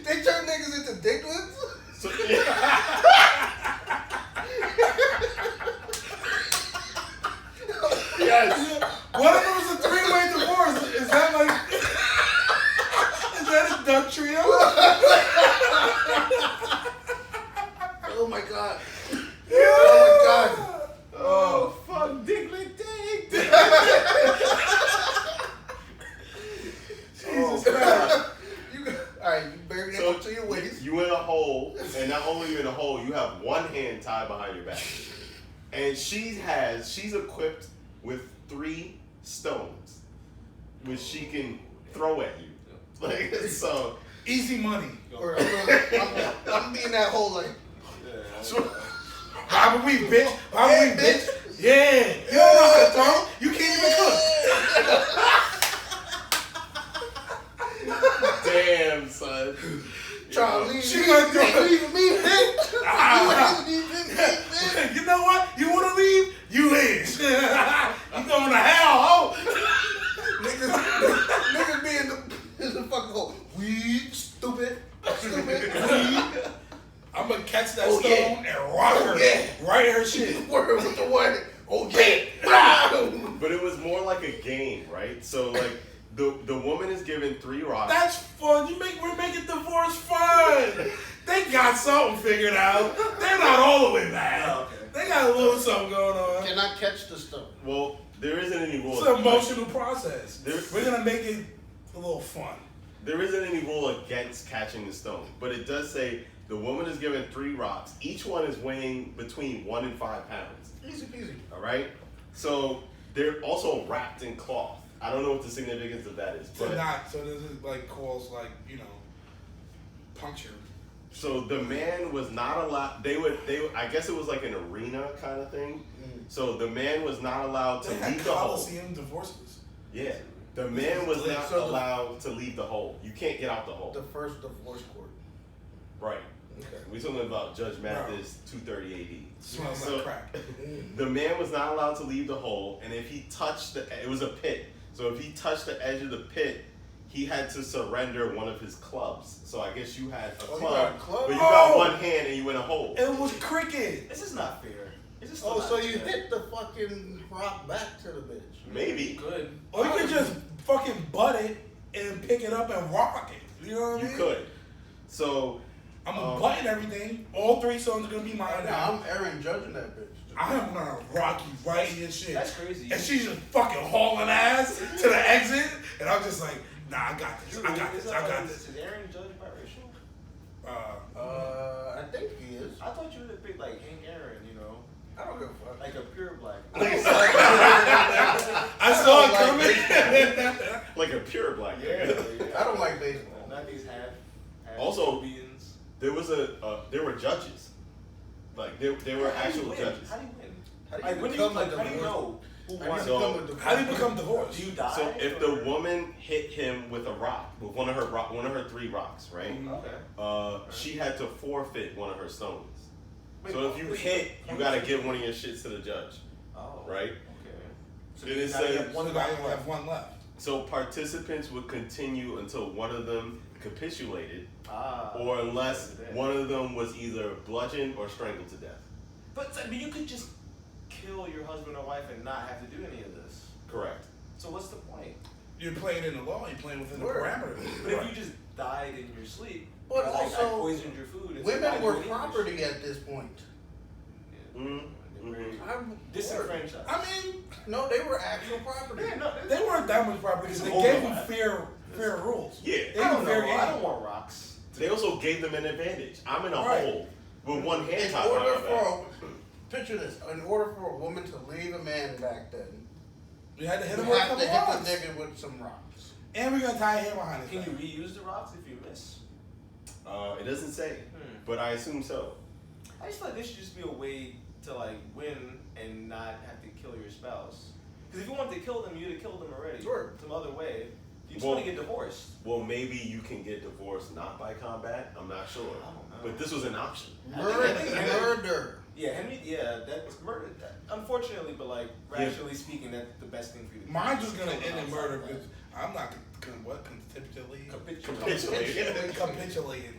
They turn niggas into dicklets? So, yes. What if it was a three-way divorce? Is that like... Is that a duck trio? Oh my god. Oh my God. Oh, fuck, Diglett Dick. Jesus Christ. Alright, you buried it up to your waist. You in a hole, and not only you in a hole, you have one hand tied behind your back. And she's equipped with 3 stones, which she can throw at you. Like, so. Easy money. Or I'm being that hole like. Why would we, bitch? Why would we, bitch? Yeah. You don't know how to throw. You can't even cook. Damn, son. Trying to leave She me. gonna do it. Leaving me, bitch. You know what? You want to leave? You leave. You going to hell, ho? Niggas be in the fucking hole. Weed, stupid. Weed. I'm going to catch that Oh, stone yeah. and rock her Yeah. right in her shit. Word with the one. Oh yeah. But it was more like a game, right? So like the woman is given 3 rocks. That's fun. We're making divorce fun. They got something figured out. They're not all the way bad. Oh, okay. They got a little something going on. Can I catch the stone? Well, there isn't any rule. It's an emotional process. There's- We're gonna make it a little fun. There isn't any rule against catching the stone, but it does say the woman is given 3 rocks. Each one is weighing between 1 and 5 pounds. Easy peasy. All right. So they're also wrapped in cloth. I don't know what the significance of that is, So but this is like calls like, puncture. so the man was not allowed. They I guess it was like an arena kind of thing. So the man was not allowed to They had leave the hole. Coliseum divorces. Yeah. The man was not So the- allowed to leave the hole. You can't get out the hole. The first divorce court. Right. Okay. We're talking about Judge Mathis, 230 AD. Smells So- like crack. The man was not allowed to leave the hole, and if he touched it was a pit. So if he touched the edge of the pit, he had to surrender one of his clubs. So I guess you had a Oh, you club, got a club? but you got Oh! one hand and you in a hole. It was cricket. This is not fair. This is Oh, still so not you fair. hit the fucking rock back to the bitch. Maybe. Good. Or you could just fucking butt it and pick it up and rock it. You know what I You mean? could. So I'm gonna button everything. All 3 songs are gonna be mine Nah, now. I'm Aaron judging that bitch. I'm gonna rock you right in your shit. That's crazy. And she's just fucking hauling ass to the exit, and I'm just like, nah, I got this. I got this. I got this. Is Aaron judged biracial? I think he is. I thought you would have picked like Hank Aaron, you know, I don't give a fuck. like a pure black. I saw it coming. like a pure black Yeah, man. yeah. I don't like baseball. Not these half Also- beings. There was there were judges. Like there were actual judges. How do you win? How do you Like, when do become you, like, a how do you divorce- know who How won? do you So- become a divorce? How do you become divorced? Do you die? So if the or- woman hit him with a rock, with one of her 3 rocks, right? Okay. She had to forfeit one of her stones. Wait, So if you wait, hit, wait. you gotta give one of your shits to the judge, Oh. right? Okay. So Then you it now you says- have one One guy guy only have one left. So participants would continue until one of them capitulated, Ah. or unless okay. one of them was either bludgeoned or strangled to death. But I mean, you could just kill your husband or wife and not have to do any of this. Correct. So what's the point? You're playing in the law. You're playing within the Word. parameters. But if you just died in your sleep, But like, I also, poisoned your food. It's like, why women do were you need this? property at this point. I'm Disenfranchised. I mean, No, they were actual property. Yeah, no, they weren't that much property. It's They an gave them overlap. fair rules. Yeah. They I gave don't them fair know. game. I don't want rocks. They also gave them an advantage. I'm in a Right. hole with one hand In tied order behind my back. for picture this, in order for a woman to leave a man back then, You had to hit you him with a have couple to hit rocks. the nigga with some rocks. And we're gonna tie a hair behind his Can back. you reuse the rocks if you miss? It doesn't say, but I assume so. I just feel like this should just be a way to like win and not have to kill your spouse. Because if you wanted to kill them, you'd have killed them already. Sure. Some other way. You just Well- want to get divorced. Well, maybe you can get divorced not by combat. I'm not sure, I don't know. but this was an option. Murder. Yeah, Henry. Yeah, that's murder. Unfortunately, but like rationally speaking, that's the best thing for you to do. Mine's just gonna Kill them end in outside murder of that. because I'm not capitulating. Capitulating. Capitulating.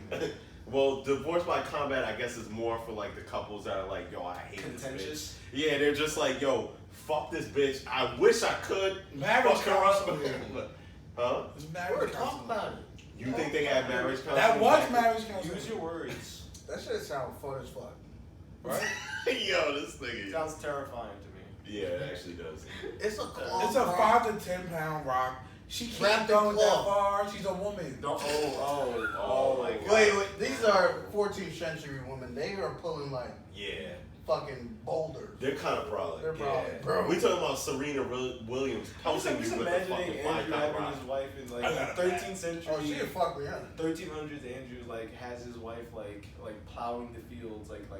Well, divorce by combat, I guess, is more for like the couples that are like, yo, I hate Contentious? this bitch. Yeah, they're just like, yo, fuck this bitch. I wish I could. Marriage fuck her up. counseling. Huh? It's marriage Word, talk counseling. about it. You think they had marriage counseling? That was back marriage counseling. Use your words. That shit sound fun as fuck. Right? then? Yo, this nigga. Sounds terrifying to me. Yeah, it actually does. It's a claw. It's a 5 to 10 pound rock. She can't Wrapped in go that cloth. far. She's a woman. No, oh my god. Wait, these are 14th century women. They are pulling like Yeah. fucking boulders. They're kind of brolic. They're yeah. brolic. Bro. We talking about Serena Williams pouncing Just you with a imagining fucking Andrew 5 pound having rock. his wife in I like got a 13th century. Oh, she'd fuck me up. 1300s Andrew like has his wife like plowing the fields like a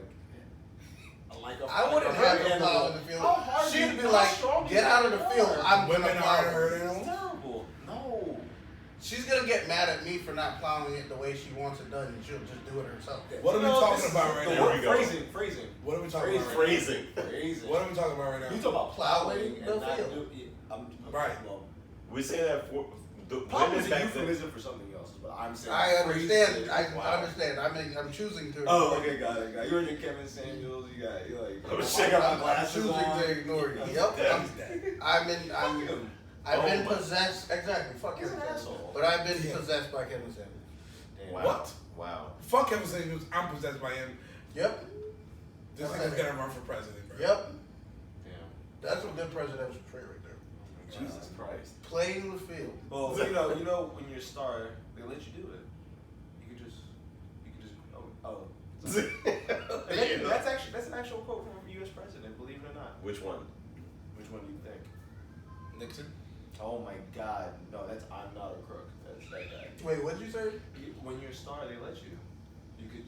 I wouldn't like a have herd her animal. plow in the field. How hard do She'd you- be how like, strong do get you out of the think field. you are? I'm Women gonna are plow a herd it. animal. It's terrible. No. She's gonna get mad at me for not plowing it the way she wants it done, and she'll just do it herself. What are we No, talking this is about right the now? word Here we go. Phrasing. What are we talking about right now? Phrasing. Phrasing. What are we talking about right You now? talk about plowing Plowing and the not field. do. Yeah, Right. Well, We say that the Pop women is a back then. euphemism for something else, but I'm saying. I understand. crazy. I Wow. understand. I'm choosing to. Oh, okay, got it. You're in your Kevin Samuels. You're like. Oh, I shit. got my I'm glasses choosing on. to ignore you. Yeah, Yep. he's dead. I've been Oh, been but- possessed. Exactly. Fuck He's Kevin an Samuels. asshole. But I've been Yeah. possessed by Kevin Samuels. Wow. What? Wow. Fuck Kevin Samuels. I'm possessed by him. Yep. This nigga's gonna run for president, bro. Yep. Damn. That's a good presidential trait right there. Jesus Christ. Playing the field. Well, you know, when you're a star, they let you do it. You could just. Yeah. That's an actual quote from a U.S. president. Believe it or not. Which one? Which one do you think? Nixon. Oh my God, no, that's I'm not a crook. That's that guy. Wait, what'd you say? When you're a star, they let you. You could.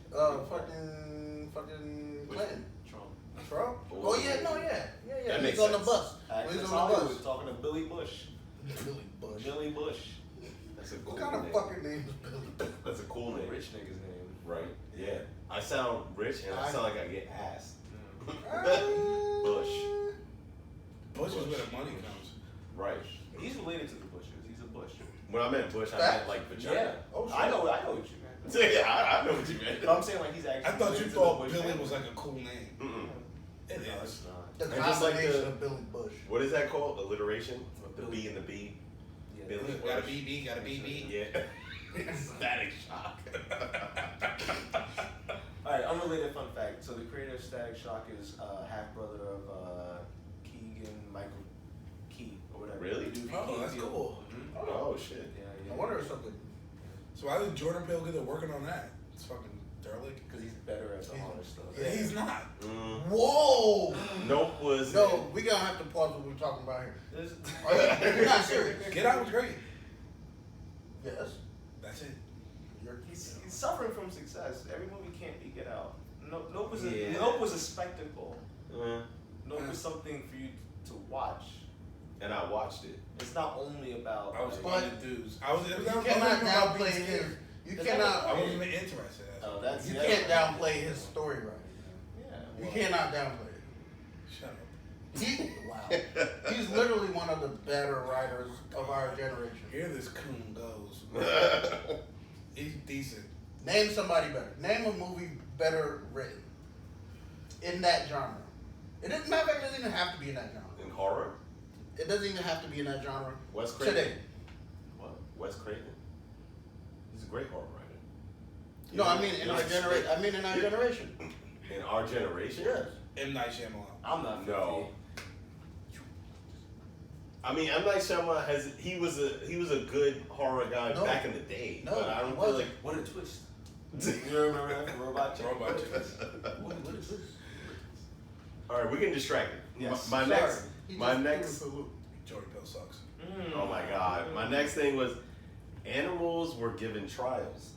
Fucking Which- Clinton. Trump. Trump? Oh. Oh yeah, no, yeah. That He's makes on the sense. bus. Access He's on the Hollywood, bus. talking to Billy Bush. Billy Bush. Billy Bush. That's a cool What kind of name. fucking name is Billy Bush? That's a cool name. Rich nigga's name. Right. Yeah. I sound rich and I sound like I get ass. Bush. Bush is Bush. where the money comes. Right. He's related to the Bushes. He's a Bush. When I meant Bush, I That- meant like vagina. Yeah. Oh, shit. I know what you meant. Yeah, I know what you meant. But I'm saying like he's actually. I thought you related to thought the Bush Billy family. was like a cool name. Mm-mm. It No, is. it's not. The And just like combination the- of Billy Bush. What is that called? Alliteration? The Billy. B and the B. Yeah. Billy Got a Bush. BB, got a BB. Yeah. Static Shock. Alright, unrelated fun fact. So the creator of Static Shock is half brother of Keegan Michael Key or whatever. Really? The dude Oh, from that's Key and Peele. cool. Mhm. Oh shit. Yeah. I wonder if something. So why did Jordan Peele get to working on that? It's fucking derelict. Because he's better at the He's- horror stuff. Yeah. He's not. Whoa! Nope was. No, we gonna have to pause what we're talking about here. This- You're not serious. Get Out was great. Yes. That's it. He's suffering from success. Every movie can't be Get Out. Nope was Yeah. Nope was a spectacle. Uh, Nope was something for you to watch. and I watched it. It's not only about. I was like, one of the dudes. I was. You I was cannot even about downplay being his. scared. You That's cannot. I wasn't even interested. Oh, that's You yeah. can't downplay his story writing. Yeah. You well, cannot downplay it. Shut up. Wow. He's literally one of the better writers of our generation. Here this coon goes. He's decent. Name somebody better. Name a movie better written in that genre. It doesn't matter. It doesn't even have to be in that genre. In horror, It doesn't even have to be in that genre. Wes Craven. Today. What? Wes Craven. He's a great horror writer. No, I mean in our Yes. generation. I mean in our generation. In our generation. Yes. M. Night Shyamalan. I'm not 50. No. I mean, M. Night Shyamalan he was a good horror guy No. back in the day. No, but I he don't feel wasn't. like. What a twist. You remember that from Robot Chicken? Robot Chicken. What is this? All right, we can distract it. Yes. My Sorry. next. He My just next. threw me for a loop. Jordan Peele sucks. Oh my God. My next thing was, animals were given trials.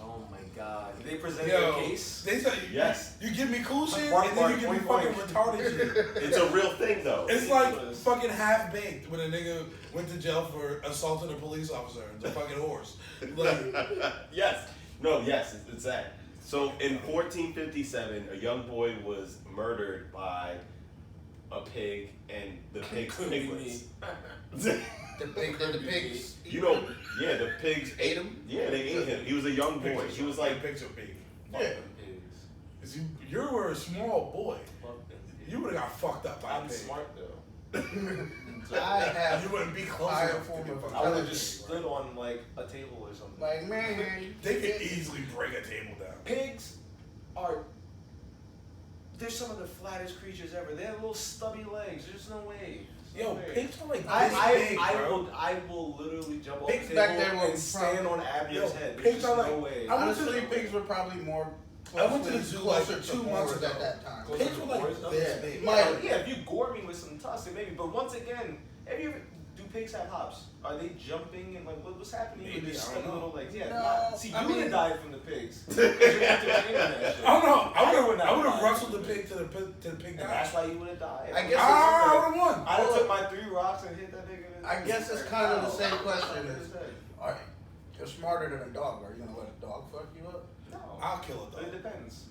Oh my God. Did they present Yo, their case? they say Yes. you give me cool shit Bark, and then you bark, give me boink, fucking boink. retarded shit. It's a real thing though. It's like Ridiculous. fucking half baked when a nigga went to jail for assaulting a police officer. It's a fucking horse. Like, Yes. No, yes, it's that. So in 1457, a young boy was murdered by a pig and the pig's Could be piglets. The pigs. You know, yeah, the pigs Ate him? Yeah, they ate him. He was a young boy. He was like, pigs are big. Yeah. Fuck them pigs. 'Cause you were a small boy. Fuck them pigs. You would have got fucked up by a I'm pig. smart though. I have You wouldn't be close higher enough to form get of fucked I up. would have just stood on like a table or something. like man. They could easily break a table down. Pigs are. They're some of the flattest creatures ever. They have little stubby legs. There's no way. There's no Yo, way. pigs are like I, this I, big, bro. I will literally jump off Pigs the back table there were and stand on Abner's Yo, head. pigs There's just are like- no way. I went to Honestly, the- pigs were probably more. I went to the zoo like closer to 2 months boars ago. at that time. Closer Pigs to were like boars, this yeah. big. My- Yeah, if you gore me with some tusks, then maybe. But once again, have you ever, do pigs have hops? Are they jumping and like what's happening Maybe, with these I don't stubby know. little legs? Yeah, No, not, see, you I would have mean- died from the pigs. You're entertaining that shit. I don't know. I would would not have die wrestled from the pig to the pig And died. that's why you would have died. I guess I would have won. I'd have took my 3 rocks and hit that nigga in his I guess it's kind of the same question in as, his head. alright, you're smarter than a dog. Are you gonna let a dog fuck you up? No. I'll kill a But it dog. depends.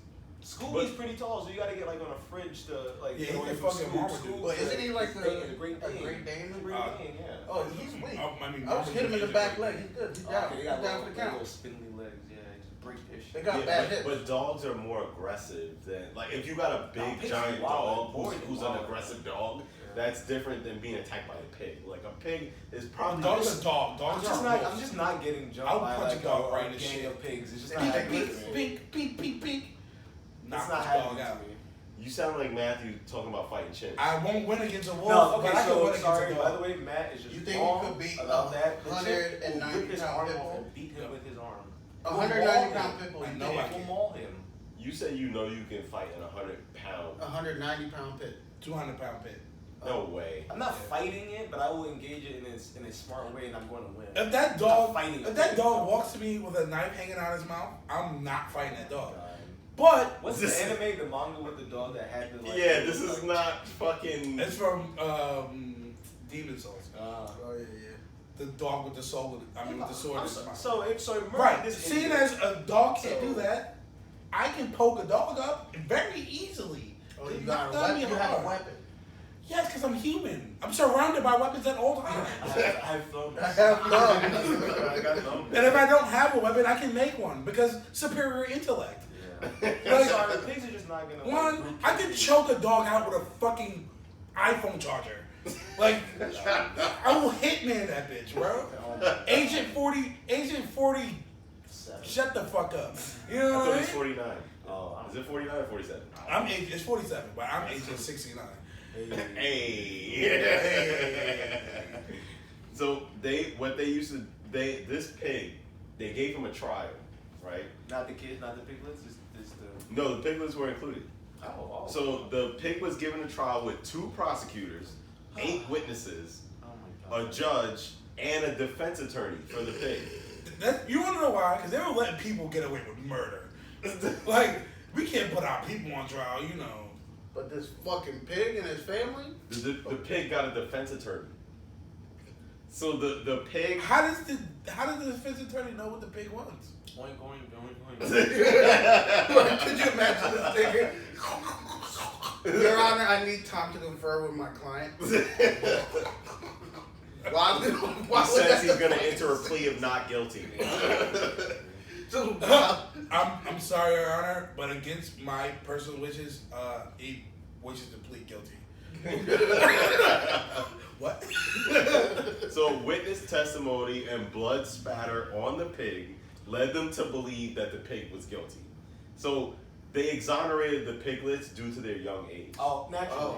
Scooby's pretty tall, so you gotta get like on a fridge to like. Yeah, get he away can from fucking Scoob. Marmaduke. Scoob, Well, isn't he like a a Great Dane? Great Dane? Great Dane, yeah. Oh, he's weak. I mean, I was hitting him in the Marmaduke back is leg. weak. He's good. He's Oh, down. okay, He's they got down for the little count. spindly legs. Yeah, just break their shit. They got bad hips. but dogs are more aggressive than like if you got a big pigs giant are wild. dog Boys who's are an wild. aggressive dog. That's different than being attacked by a pig. Like a pig is A probably dog's a dog. Dogs are wolves. I'm just not getting jumped I'll by punch like a dog a right in the gang shit. of pigs. It's just Peek, not peek, happening. Peek, peek, peek, peek, peek. Knock It's not this dog happening out. to me. You sound like Matthew talking about fighting chimps. I won't win against a wolf, No, okay, but I can so win sorry. against a By dog. the way, Matt is just You think you wrong could beat about that. The chimp 190 will rip his pound arm pit off bull? and beat him with his arm. 190 pound pit bull. I You know think I He will can. maul him. You said you know you can fight in 100-pound. 190 pound pit. 200-pound pit. No way. I'm not fighting it, but I will engage it in a smart way, and I'm going to win. If that I'm dog, not fighting if it. that dog walks to me with a knife hanging out his mouth, I'm not fighting that dog. God. But What's This- the anime, the manga with the dog that had the like? Yeah, this is like, not fucking. it's from Demon Souls. Oh yeah, yeah. The dog with the soul, with the sword. I'm in his so, mouth. so remember Right. this Seeing idiot. as a dog can't So- do that, I can poke a dog up very easily. Oh, you It's got not a gonna weapon. be You have a hard. weapon. Yes, because I'm human. I'm surrounded by weapons at all times. I have thumbs. I have none. I got thumbs. And if I don't have a weapon, I can make one because superior intellect. Yeah. I'm sorry, the pigs are just not gonna. One, like, I can choke a dog out with a fucking iPhone charger. Like, I will hitman that bitch, bro. Agent 40, shut the fuck up. You I know thought what it I was mean? 49. Oh, Is it 49 or 47? It's 47, but I'm agent 69. Hey. So this pig, they gave him a trial, right? Not the kids, not the piglets. Just the. No, the piglets were included. Oh. So the pig was given a trial with 2 prosecutors, 8 witnesses, Oh my a god. judge, and a defense attorney for the pig. You want to know why? Because they were letting people get away with murder. Like, we can't put our people on trial, you know. But this fucking pig and his family. The pig got a defense attorney. So the pig. How does the defense attorney know what the pig wants? Oink oink oink oink. Could you imagine this thing? Your Honor, I need time to confer with my client. Why He says he's going to enter a plea of not guilty. I'm sorry, Your Honor, but against my personal wishes, he wishes to plead guilty. What? So witness testimony and blood spatter on the pig led them to believe that the pig was guilty. So they exonerated the piglets due to their young age. Oh, naturally.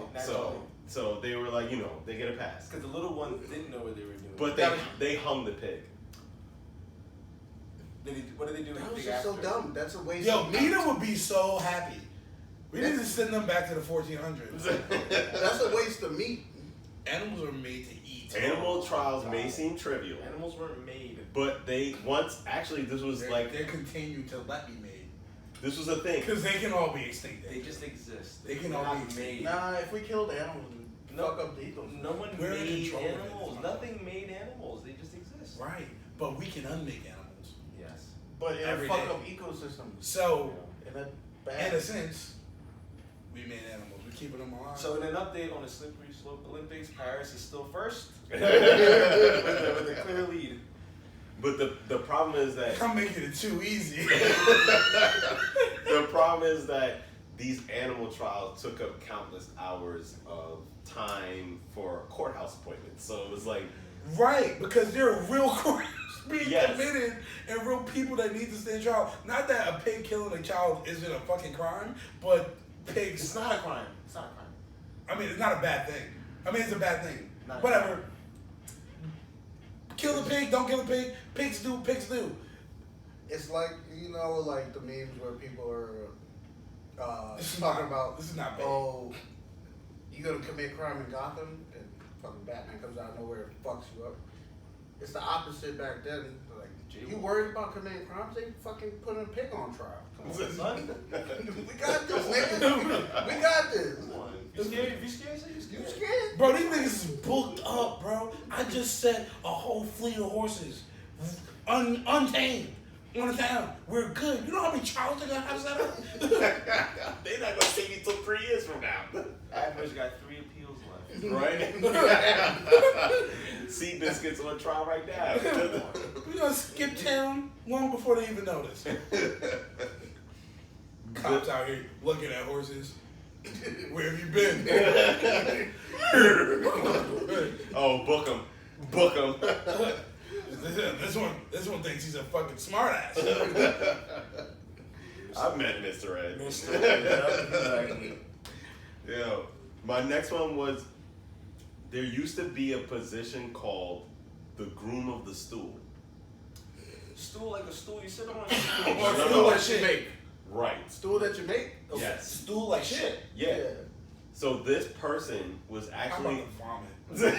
So they were like, they get a pass. Because the little ones didn't know what they were doing. But they hung the pig. What did they do? That was just so dumb. That's a waste Yo, of meat. Peter would be so happy. We need to send them back to the 1400s. That's a waste of meat. Animals are made to eat. Animal trials may seem trivial, Animals weren't made. but this was They continue to let be made. this was a thing. Because they can all be extinct. They just exist. They can They're all not be made. Nah, if we killed animals, we'd No. fuck up the ecosystem. No one We're in made control of it. animals. Nothing made animals. They just exist. Right. But we can unmake animals. Yes. But it'll Every fuck day. up ecosystems. So, In a in bad. a sense, we made animals. We're keeping them alive. So in an update on the slippery slope Olympics, Paris is still first with a clear lead. But the problem is that I'm making it too easy. the problem is that these animal trials took up countless hours of time for courthouse appointments. So it was like, Right, because there are real crimes being Yes. committed and real people that need to stand trial. Not that a pig killing a child isn't a fucking crime, but pigs. It's not a crime. It's not a crime. I mean, it's not a bad thing. I mean, it's a bad thing. Not a Whatever. Kill the pig, don't kill the pig. Pigs do, pigs do. It's like, like the memes where people are This is talking not- about, this is not bad. oh, you gonna commit crime in Gotham, and fucking Batman comes out of nowhere and fucks you up. It's the opposite back then. Like, you worried about committing crimes? They fucking put a pig on trial. Come on, son. We got this, nigga. We got this. Come on. You scared? If you scared, say you scared. You scared? Bro, these niggas is booked up, bro. I just said a whole fleet of horses. Untamed. on the town. We're good. You know how many trials they're gonna have set up? They're not gonna see me till 3 years from now. Admiral's got 3 appeals left. Right? Sea biscuits on trial right now. We're gonna skip town long before they even notice. Cops out here looking at horses. Where have you been? Oh, book him. Book him. This one thinks he's a fucking smartass. I met Mr. Ed. Mr. Exactly. Yo, my next one was, there used to be a position called the groom of the stool. Stool like a stool you sit on? Or No, stool no, that you make. Right. Stool that you make? Yes. Stool like shit. Yeah. So this person was I'm actually about to vomit.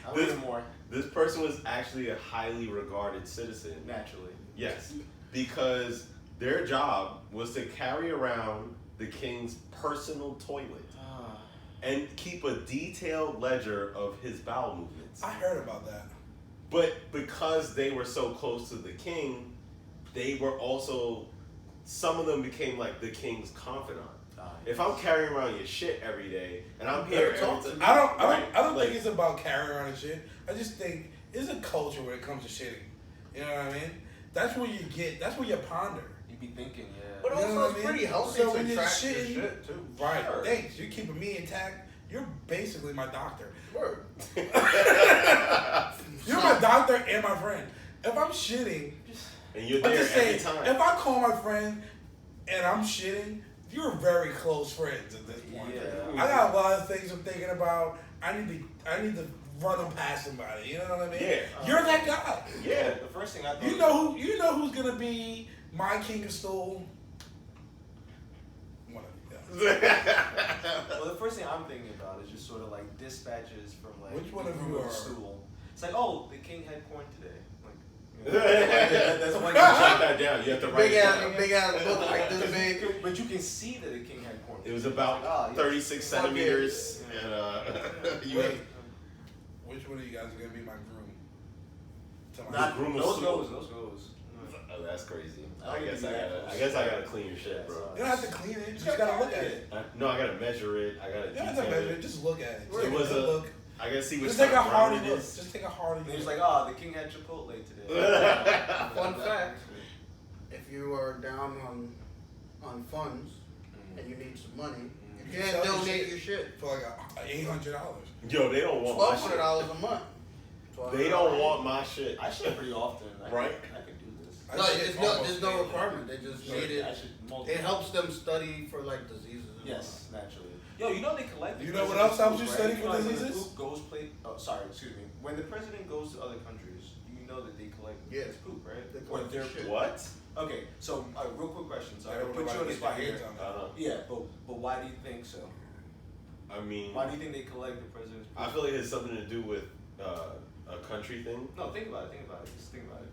I want more. this person was actually a highly regarded citizen. Naturally. Yes, because their job was to carry around the king's personal toilet and keep a detailed ledger of his bowel movements. I heard about that. But because they were so close to the king, they were also, some of them became like the king's confidant. If I'm carrying around your shit every day and I'm here every time, I don't like, think it's about carrying around shit. I just think it's a culture when it comes to shitting. You know what I mean? That's where you get. That's where you ponder. You be thinking, yeah. But You know also what it's I mean? pretty healthy So to when you're track your shitting- shit too. Right. Sure. Thanks. You're keeping me intact. You're basically my doctor. Word. You're my doctor and my friend. If I'm shitting, and you're I'm there just every saying, time. if I call my friend and I'm shitting, you're very close friends at this point. Yeah. I got a lot of things I'm thinking about. I need to run them past somebody. You know what I mean? Yeah. You're that guy. Yeah. The first thing I thought. You know who's gonna be my king of stool? One of you guys. Well, the first thing I'm thinking about is just sort of like dispatches from like Which one the of groom you the are- stool. It's like, oh, the king had corn today. Like, That's when you jot that down. You have to write Big it ass, down. big ass book like this big. but you can see that the king had corn. It was It's about like, ah, yeah. 36 centimeters, and you Wait. Which one of you guys are gonna be my groom? To my Not groom of those stool. goes. Oh, that's crazy. I I guess would I do that. gotta clean your shit, bro. You don't have to clean it. You just gotta look at it. No, I gotta measure it. I gotta You don't have detail to measure it. it. Just look at it. It was Good a- look. I gotta see which Just take kind a of brown hardy it look. is. Just take a hardy And look. he's like, oh, the king had Chipotle today. Fun fact: if you are down on funds and you need some money, you You can't sell your donate shit. your shit. for like $800. Yo, they don't want my shit. $1,200 a month. They don't want my shit. I shit pretty often. Right. I could do this. I No, shit there's almost no daily. requirement. They just need it. I should multiple. It helps them study for like diseases. and Yes, naturally. Yo, you know they collect. the You know what president's else helps poop, you right? study You for know, like, when the diseases? poop goes play. Oh, sorry, excuse me. When the president goes to other countries, you know that they collect Yeah. his poop, right? They Or collect their his shit. What? Okay, so real quick question. So I I don't put know you why on the they spot get here. hands on I don't know. Yeah, but why do you think so? I mean, Why do you think they collect the president's poop? I feel like it has something to do with a country thing. No, think about it. Think about it. Just think about it.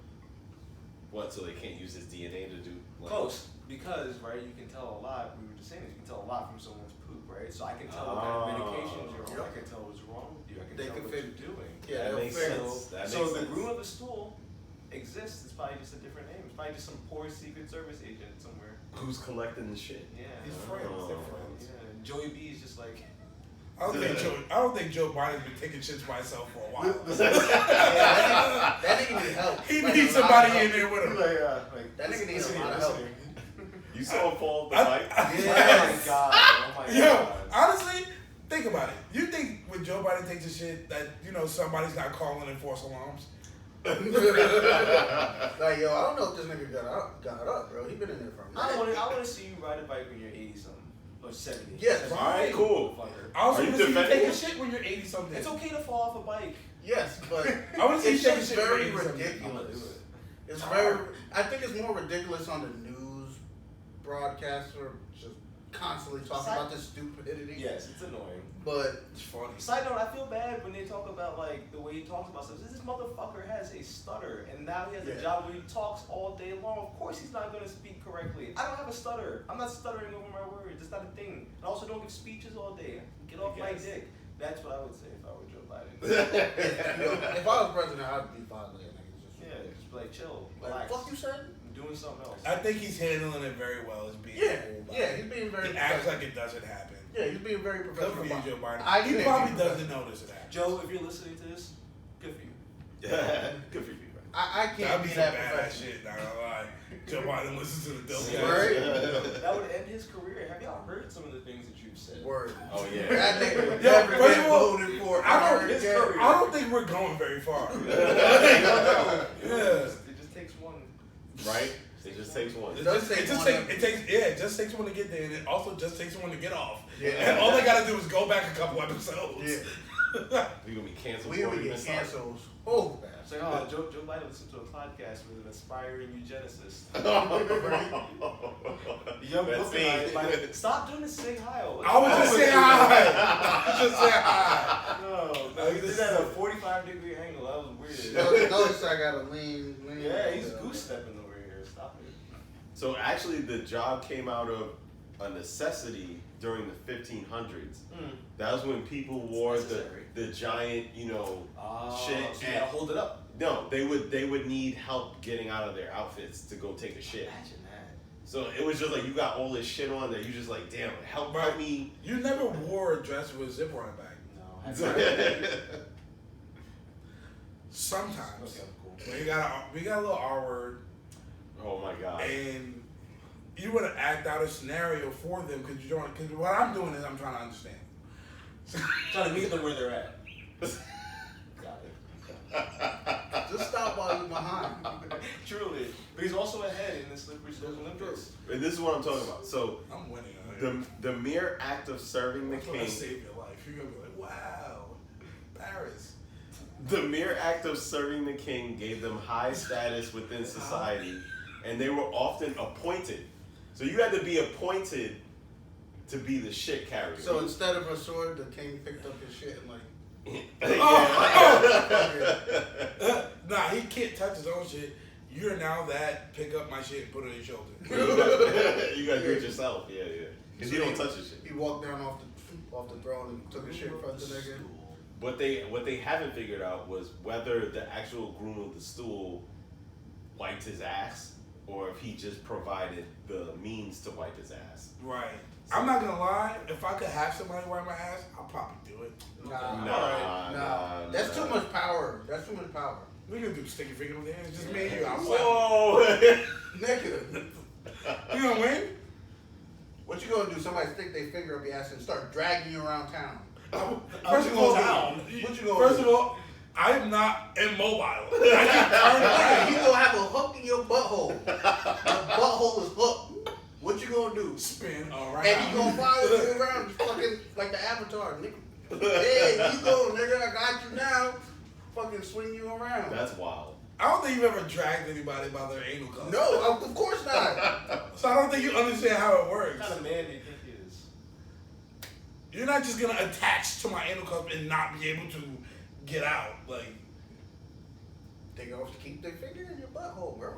What? So they can't use his DNA to do like, Close, because right, you can tell a lot. We were just saying this. You can tell a lot from someone's poop, right? So I can tell what kind of medications you're on. I can tell what's wrong with you. I can They tell can what fit- you're doing. Yeah, That they'll makes figure- sense. That So makes the sense. groom of the stool exists. It's probably just a different name. It's probably just some poor Secret Service agent somewhere. Who's collecting the shit? Yeah. He's friends. They're Oh. friends. Yeah. Joey B is just like. I don't think Joe Biden's been taking shits by himself for a while. Yeah, that nigga need help. He Like, needs a lot somebody of in help. there with him. That nigga needs a listen lot of here, help. listen You saw him fall off the I- bike? here. Yes. Oh my god. Oh my Yo, god. honestly, think about it. You think when Joe Biden takes a shit that somebody's not calling in false alarms? Like, yo, I don't know if this nigga got up, bro. He been in there for a I minute. want to see you ride a bike when you're 80 something or 70. Yes. All right, cool. Fucker. I also Are you want to see you defending take a him? shit when you're 80 something. It's okay to fall off a bike. Yes, but I want to see you it's take a just shit when very you're 80 something. I'm gonna do ridiculous. it. It's very. I think it's more ridiculous on the news broadcasts or just constantly talking about this stupidity. Yes, it's annoying. But It's funny. Side note, I feel bad when they talk about like the way he talks about stuff. This motherfucker has a stutter, and now he has a Yeah. job where he talks all day long. Of course, he's not gonna speak correctly. I don't have a stutter. I'm not stuttering over my words. It's not a thing. I also don't give speeches all day. Get off my Yes. dick. That's what I would say if I were Joe Biden. if I was president, I'd be violating niggas. Yeah, just like chill, Like, relax. fuck you said? doing something else. I think he's handling it very well. As being Yeah, he's being very. He acts like it doesn't happen. Yeah, he's being very Good professional. for you, Joe Biden. He think probably he's doesn't notice it happens. Joe, if you're listening to this, good for you. Good for you, man. I can't That'd be be that some bad professional. shit. Not gonna lie. Joe Biden listens to the Dillcast. Right? That would end his career. Have y'all heard some of the things that you've said? Word. Oh yeah. That nigga would Yo, never first get of all, voted for. I don't, his career. I don't think we're going very far. Yeah. Yeah. It just takes one. Right? It just takes one. It does just, take it just one takes, of- it takes, yeah, it just takes one to get there, and it also just takes one to get off. Yeah. And all they gotta do is go back a couple episodes. Yeah. We gonna be canceled. We before would even get start. canceled. Oh, It's like, oh, Joe Biden listened to a podcast with an aspiring eugenicist. That's Young me. Brooklyn, like, stop doing this. Say hi. I was just saying hi. I was just saying hi. No, he did that at a 45-degree angle. That was weird. notice I got to lean. Yeah, he's goose stepping over here. Stop it. So actually, the job came out of a necessity during the 1500s. That was when people wore the giant, shit. So you gotta hold it up. No, they would need help getting out of their outfits to go take a shit. Imagine that. So it was just like you got all this shit on that you just like, damn, help me. You never wore a dress with a zipper on the back. No. Sometimes. Okay, cool. When we got a little R word, Oh my god. and you want to act out a scenario for them because what I'm doing is I'm trying to understand. Trying to meet them where they're at. Got it. Just stop while you're behind. Truly. But he's also ahead in the slippery slope Olympics. And this is what I'm talking about. So I'm winning. the mere act of serving the That's gonna king, save your life. You're gonna be like, wow, Paris. the mere act of serving the king gave them high status within society, and they were often appointed. So you had to be appointed to be the shit carrier. So instead of a sword, the king picked up his shit and like. Nah, he can't touch his own shit. You're now that. Pick up my shit and put it on your shoulder. You gotta do it yourself. Yeah. Because you don't touch his shit. He walked down off the throne and took his shit in front of the nigga. What they haven't figured out was whether the actual groom of the stool wiped his ass or if he just provided the means to wipe his ass. Right. I'm not gonna lie. If I could have somebody wipe my ass, I'll probably do it. Nah. That's too much power. That's too much power. We can do sticky finger with hands. Just me and you. I'll slap Whoa! Nigga. you gonna win? What you gonna do? Somebody stick their finger up your ass and start dragging you around town. First of all, What you gonna first do? of all, I am not immobile. I can turn Nigga, around. you gonna have a hook in your butthole. Your butthole is hooked. What you gonna do? Spin around. And you gonna follow you around just fucking like the Avatar, nigga. Hey, you go, nigga. I got you now. Fucking swing you around. That's wild. I don't think you've ever dragged anybody by their anal cuffs. No, of course not. So I don't think you understand how it works. What kind of man do you think he is? You're not just gonna attach to my anal cuff and not be able to get out. Like, They gonna have to keep their finger in your butthole, bro.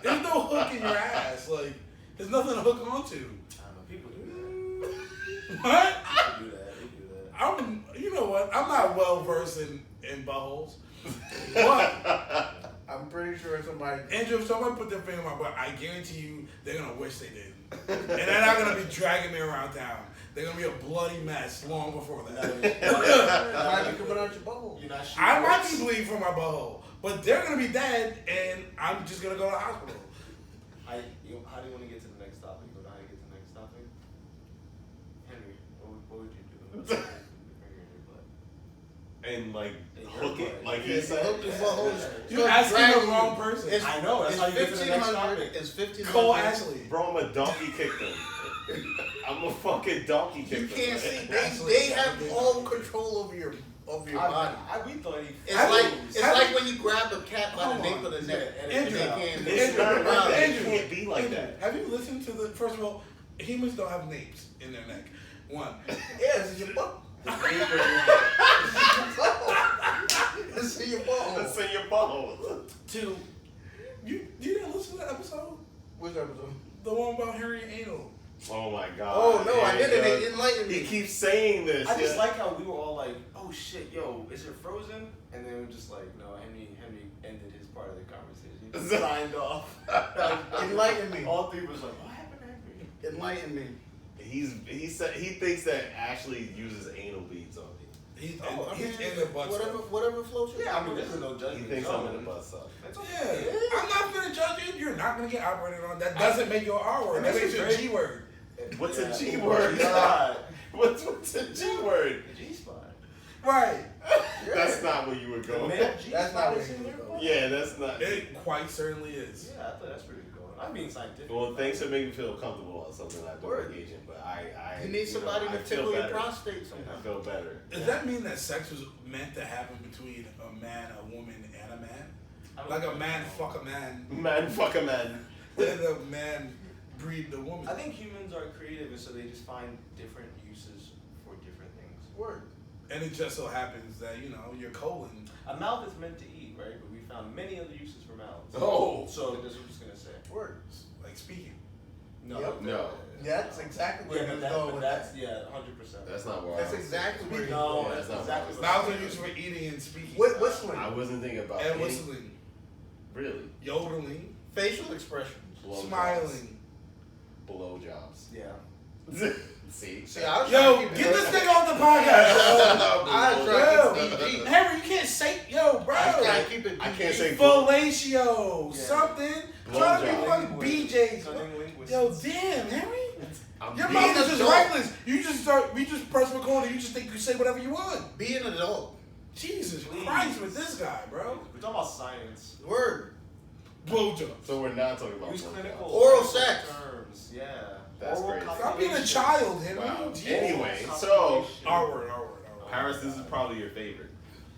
there's no hook in your ass. Like, there's nothing to hook onto. I don't know. People do that. What? They do that. You know what? I'm not well versed in buttholes. But I'm pretty sure somebody. Andrew, if somebody put their finger in my butt, I guarantee you they're gonna wish they did. And they're not gonna be dragging me around town. They're gonna be a bloody mess long before that. Might be coming out your butthole. You're not sure. I might be bleeding from my butthole, but they're gonna be dead, and I'm just gonna go to the hospital. How do you want to get to the next topic? Or how do you get to the next topic? Henry, what would you do? And like Hey, hook you're it, right. like Yeah, he said. hook your butthole. You're asking the wrong person. It's- I know, that's how you get to the next 1500. topic. It's 1500. Cole Ashley. Bro, I'm a donkey kick them. I'm a fucking donkey kick You them. can't see. Ashley. They have all control over your body. We thought he. It's Have like you- it's have like you- when you grab a cat by Hold the nape on. of the neck and Andrew, they can't It's move not around. right. Andrew, It can't be like Andrew, that. Have you listened to the? First of all, humans don't have napes in their neck. One. Yeah, it's in your butt. It's in your butthole. That's in your butthole. Two. You didn't listen to that episode? Which episode? The one about Harry and anal. Oh my god. Oh no, I Yeah, didn't. yo. It enlightened He me. keeps saying this. I just yeah. like how we were all like, "Oh shit, yo, is it frozen?" And then we're just like, "No." Henry ended his part of the conversation. He just signed off. Enlighten me. All three was like, "What happened to Henry?" Enlighten me. He said he thinks that Ashley uses anal beads on me. He's, Oh, I he's mean, in the butt whatever floats your Yeah, I boat. mean, this is no He judgment. thinks I'm in zone. the butt stuff. That's Yeah, okay. I'm not gonna judge you. You're not gonna get operated on. That doesn't make you an R word. And That this makes is you a great. G word. What's Yeah. a G word? God. What's a G word? The G spot. Right. That's not where you would The go. male G That's spot not is where in you there. would go. Yeah, that's not. It quite certainly is. Yeah, I thought that's pretty cool. I'm being scientific. Well, thanks for making me feel comfortable on something I don't Word. engage in, but I You need somebody I to feel tickle your better. prostate I sometimes. feel better. Does that mean that sex was meant to happen between a man, a woman, and a man? Like a man fuck a man, Man, fuck a man. and a man breed the woman. I think humans are creative, and so they just find different uses for different things. Word. And it just so happens that, you know, your colon. A mouth is meant to eat, right? But we found many other uses for mouths. Oh. So that's what I'm just gonna say. Word. Like speaking. No. Yep. No. Yeah, that's exactly where Yeah, he but, was going with that's that. yeah, 100%. That's not where That's I was exactly where he No, Yeah, that's that's not exactly what what Mouths I'm are saying. used for eating and speaking. Whistling. I wasn't thinking about And any- whistling. Really? Yodeling. Facial expressions. Blowjobs. Smiling. Blowjobs. Yeah. See? See, I was Yo, trying to keep get it this real. nigga off the podcast. I was trying to keep it PG. Henry, you can't say, yo, bro. I was trying to keep it I PG. can't say Fellatio, Yeah. something. Blow Trying to be job. fucking BJ's. Cunning linguists. Yo, damn, Henry. I'm Your being mouth is just adult. reckless. You just start, we just press record and you just think you say whatever you want. Be an adult. Jesus Please. Christ with this guy, bro. We're talking about science. Word. Blowjob. So we're not talking about Use blowjobs. clinical Oral sex. terms. Yeah. That's Oral crazy. Stop being a copulation. child, Henry. Wow. Jesus. Anyway, Oral so copulation. R word. Paris, this is probably your favorite.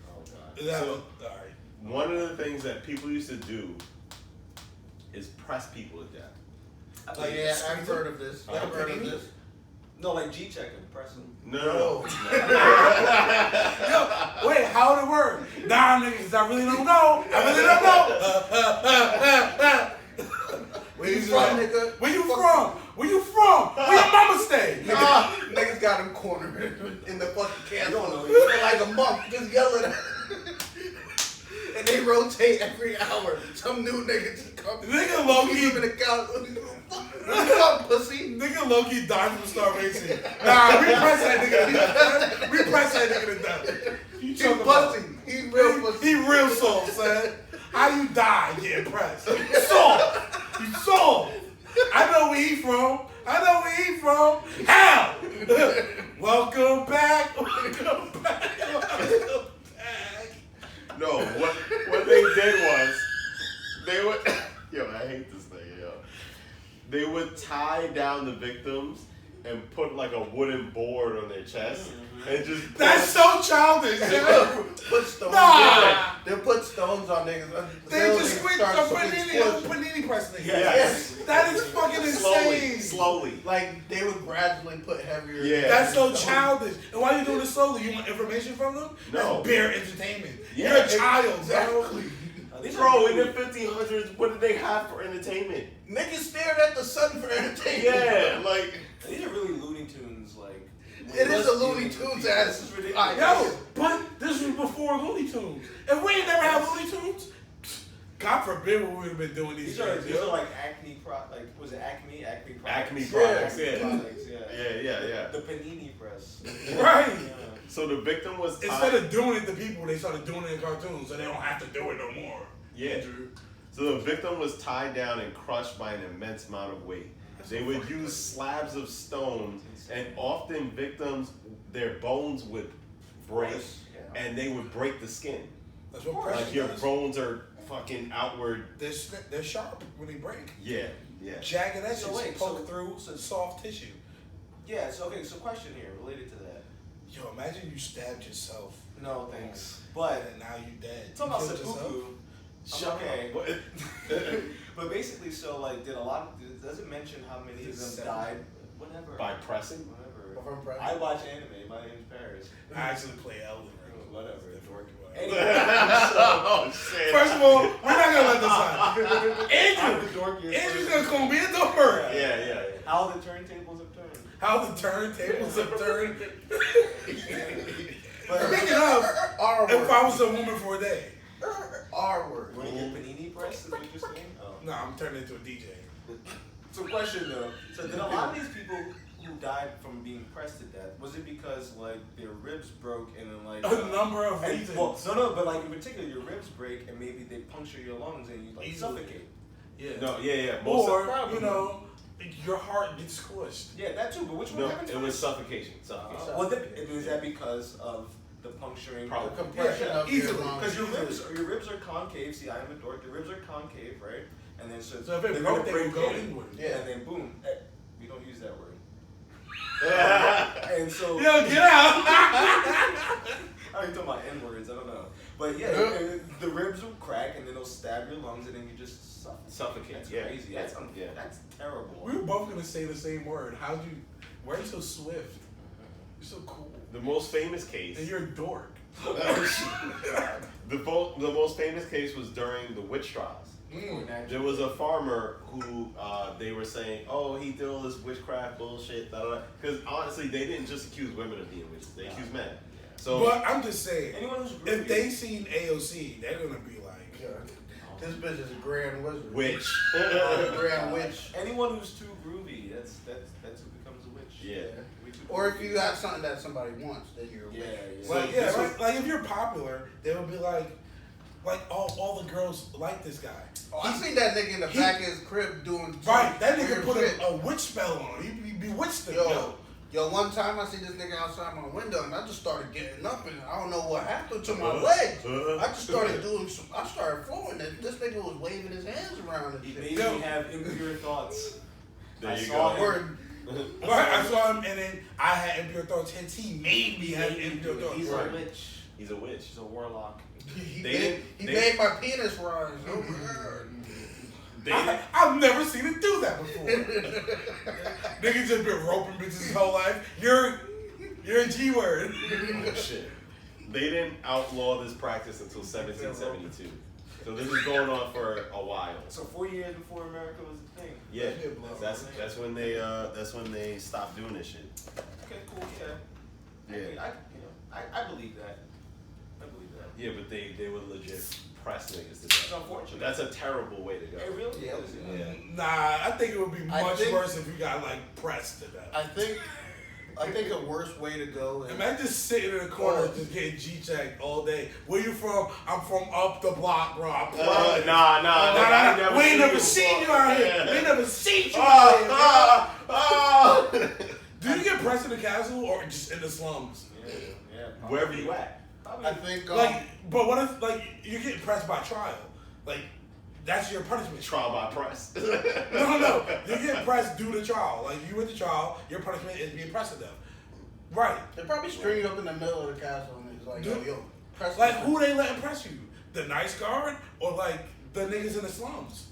Oh god. Is that So- alright. One of the things that people used to do is press people to death. I Like, think- yeah, I've heard of this. Like I've heard of Panini? this. No, like G checking, pressing. No. Yo, wait, how would it work? Nah, niggas, I really don't know. Where you from, nigga? Where you from? Where you from? Where your mama stay? Niggas got him cornered in the fucking I don't know. castle for like a month, just yelling at him. And they rotate every hour. Some new nigga just come. Nigga He's Loki, even a couch. What's up, pussy? nigga Loki died from starvation. Nah, we press that nigga. We press that nigga to death. You He's talking about? pussy. He's real pussy. He real soul, son. How you die getting pressed? Soul. You soul. I know where he from. Hell. Welcome back. Welcome back. Welcome back. No, what they did was they would yo, I hate this thing, yo. They would tie down the victims and put like a wooden board on their chest and just That's so childish. Put stones. Nah. They'll put stones on niggas. They just quit start a some explosion. panini press nigga. Yes. That is fucking insane. slowly. Like they would gradually put heavier. Yeah. That's so childish. And why are you doing this slowly? You want information from them? No. That's bare entertainment. Yeah, You're a child, exactly. These are Bro, in really- the 1500s, what did they have for entertainment? Niggas stared at the sun for entertainment. Yeah, like These are really Looney Tunes, like. It is a Looney Looney Tunes Tunes ass. This is ridiculous. Yo, but this was before Looney Tunes. If we ain't never had Looney Tunes, God forbid what we would have been doing these days. These are like Acme like was it Acme products? Acme Yeah. products, yeah. Products, yeah. Yeah. The panini press. Right. Yeah. So the victim was Instead of doing it to people, they started doing it in cartoons, so they don't have to do it no more. Yeah. Andrew. So the victim was tied down and crushed by an immense amount of weight. They would use slabs of stone, and often victims, their bones would break, Yeah. and they would break the skin. That's what Like pressure your does. bones are fucking outward. They're sharp when they break. Yeah. Jagged edges So wait, poke so- through soft tissue. Yeah, so okay, so question here related to that. Yo, imagine you stabbed yourself. No thanks. But And now you dead. talking You about killed yourself? seppuku. Shut Okay. up. But basically, so like, does it mention how many of them Seven. died? Whatever. By pressing? Whatever. From pressing? I watch anime. My name's Paris. I actually play Elden Ring. Whatever. The dorky one. Anyway, Oh shit. First of all, we're not gonna let this slide. I'm Andrew, the dorkiest Andrew's person. gonna call me a dork. Yeah. How the turntables are How the turntables have turned. But Speaking of, R if word. I was a woman for a day, R word. when you get panini press, is what you're saying? Oh. no, I'm turning into a DJ. So question though, so did a lot of these people who died from being pressed to death, was it because like their ribs broke and then like A number of and, reasons. well, no, but like in particular your ribs break and maybe they puncture your lungs and you like Easily. suffocate. Yeah. No, yeah. Most Or, of, probably. you know, your heart gets squished. Yeah, that too. But which one no, happened it first? was suffocation. Suffocation. Well, is that because of the puncturing? Probably. The compression Yeah, of your easily, lungs. Because your ribs are concave. See, I am a dork. Your ribs are concave, right? And then so So if it they're broke, gonna they break would go in, inward. Yeah. And then boom. We don't use that word. And so Yo, get out! I ain't talking about N words. I don't know. But yeah, the ribs will crack and then they'll stab your lungs and then you just Suffocate, That's yeah. crazy. That's terrible. We were both gonna say the same word. How'd you? Why are you so swift? You're so cool. The most famous case. And you're a dork. The most famous case was during the witch trials. There was a farmer who they were saying, oh, he did all this witchcraft bullshit, because honestly, they didn't just accuse women of being witches; they accused men. So, But I'm just saying, Anyone who's if groovy- they seen AOC, they're gonna be like, Yeah. This bitch is a grand wizard. witch. A grand witch. anyone who's too groovy, that's who becomes a witch. Yeah. We too Or if groovy. you got something that somebody wants, then you're a Yeah, witch. yeah. So like, yeah, this was- like if you're popular, they would be like all the girls like this guy. Oh, I seen that nigga in the back of his crib doing Right, that weird nigga put shit. a witch spell on him. He bewitched him. Yo, one time I see this nigga outside my window and I just started getting up and I don't know what happened to my legs. I just started I started flowing and this nigga was waving his hands around and He shit. made Yo. me have impure thoughts. There I you saw go. Word. Right, I saw him, and then I had impure thoughts. Hence, he made me have impure thoughts. He's Right. a witch. He's a witch. He's a warlock. He They made my penis rise. Oh, I've never seen it do that before. Niggas just been roping bitches his whole life. You're a G word. Oh, shit. They didn't outlaw this practice until 1772. So this is going on for a while. So 4 years before America was a thing. Yeah, that's when they stopped doing this shit. Okay, cool. Yeah. Yeah. I believe that. I believe that. Yeah, but they would legit press niggas to It's death. unfortunate. That's a terrible way to go. It really Yeah. is. Yeah. Nah, I think it would be I much think- worse if you got like pressed to death. I think a worse way to go is Imagine just sitting in a corner just getting G-checked all day. Where you from? I'm from up the block, bro. I promise. Nah. We ain't never seen you out here. We ain't never seen you out here. Do you get pressed in the castle or just in the slums? Yeah. Wherever you at. I think But what if you get pressed by trial? Like that's your punishment. Trial by press. No. You get pressed due to trial. Like you went to trial, your punishment is being pressed to death. Right. they probably string you up in the middle of the castle and it's like, yo, press Like this. who they letting press you? The nice guard or like the niggas in the slums?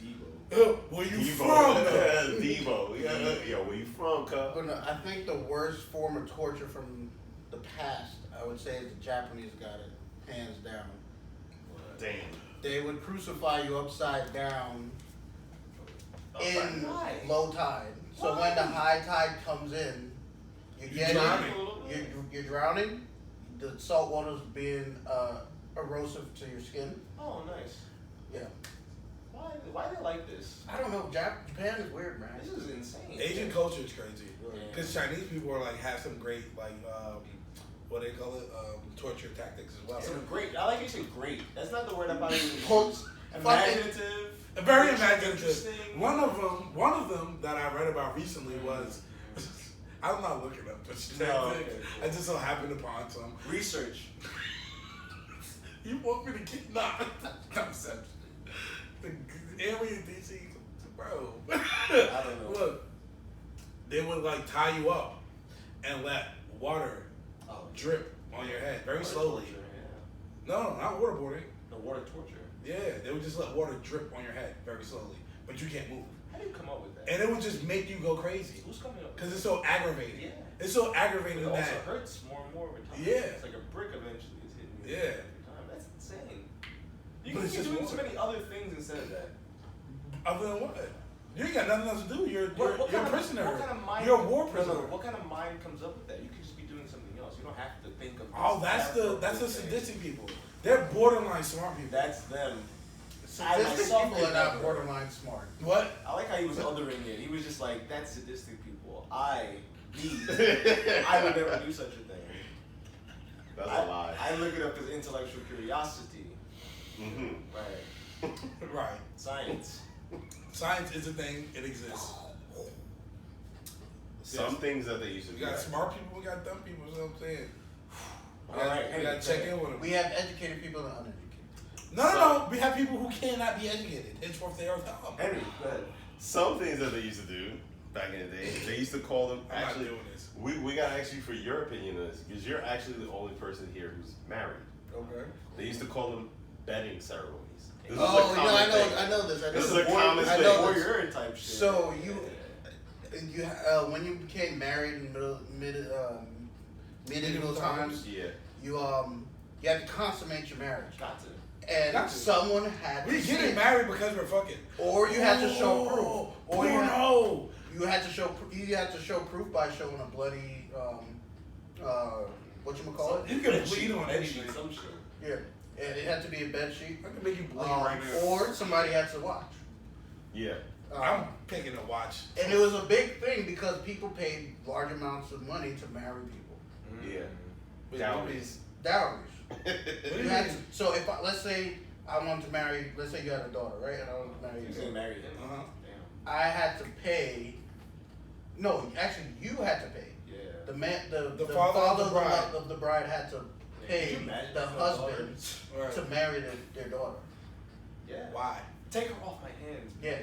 Where you Devo. from? though? Devo. Yo, where you from, cuz? But no, I think the worst form of torture from the past, I would say, is the Japanese got it, hands down. Damn. They would crucify you upside down in Why? low tide. So when the high tide comes in, You're drowning. You're drowning. The salt water's being erosive to your skin. Oh, nice. Yeah. Why they like this? I don't know. Japan is weird, man. This is insane. Asian culture is crazy. Yeah. Because Chinese people are like have some great what they call it torture tactics as well. Some great. I like you said great. That's not the word I'm probably going to Quote, use. Imaginative. Very rich, imaginative. interesting. One of them that I read about recently was I'm not looking up this shit. No, okay, I just so happened upon some. Research. You want me to get the alien DC, bro. I don't know. Look, they would like tie you up and let water drip on your head very Water slowly. torture, No, not waterboarding. The water torture. Yeah, they would just let water drip on your head very slowly, but you can't move. How do you come up with that? And it would just make you go crazy Who's coming up with because it's so aggravating. Yeah. It's so aggravating It also that. hurts more and more over time. Yeah. It's like a brick eventually is hitting you Yeah. every time. That's insane. You But can it's be just doing so water. many other things instead of that. Other than what? You ain't got nothing else to do. You're a prisoner. What kind of mind? You're a war prisoner. No, what kind of mind comes up with that? You could just be doing something else. You don't have to think of. Oh, that's the sadistic people. They're borderline smart people. That's them. Sadistic people are not borderline smart. What? I like how he was othering it. He was just like, that's sadistic people. I would never do such a thing. That's a lie. I look it up as intellectual curiosity. Mm-hmm. Right. Right. Science. Science is a thing. It exists. Some things that they used to We do. got smart people. We got dumb people. That's what I'm saying. All right. We got to check in with them. We have educated people and uneducated. No. We have people who cannot be educated. Henceforth, they are dumb. Henry, go ahead. Some things that they used to do back in the day, they used to call them. I'm Actually, not doing this. we got to ask you for your opinion on this because you're actually the only person here who's married. Okay. They used to call them bedding ceremonies. This is a Oh, you know, common thing. I know this. This is a common I thing. know warrior type shit. So when you became married in medieval times, Yeah. you had to consummate your marriage, Got to. and Got to. someone had We to getting see married because we're fucking. or you had to show proof, or no. you had to show proof by showing a bloody whatchamacallit? You can bleed on Anything, anything. some shit. Yeah, and it had to be a bed sheet, I can make you bleed right now. or somebody had to watch. Yeah. I'm picking a watch. And it was a big thing because people paid large amounts of money to marry people. Yeah. Wait, Dowries. Dowries. What do You you had mean? to, so if let's say I wanted to marry, let's say you had a daughter, right? And I wanted to marry You you. say marry him. Uh-huh. Damn. I had to pay. No, actually, you had to pay. Yeah. The man, the father of the bride. of the bride had to Could pay you imagine the if my husband Right. to marry their daughter. Yeah. Why? Take her off my hands. Yeah,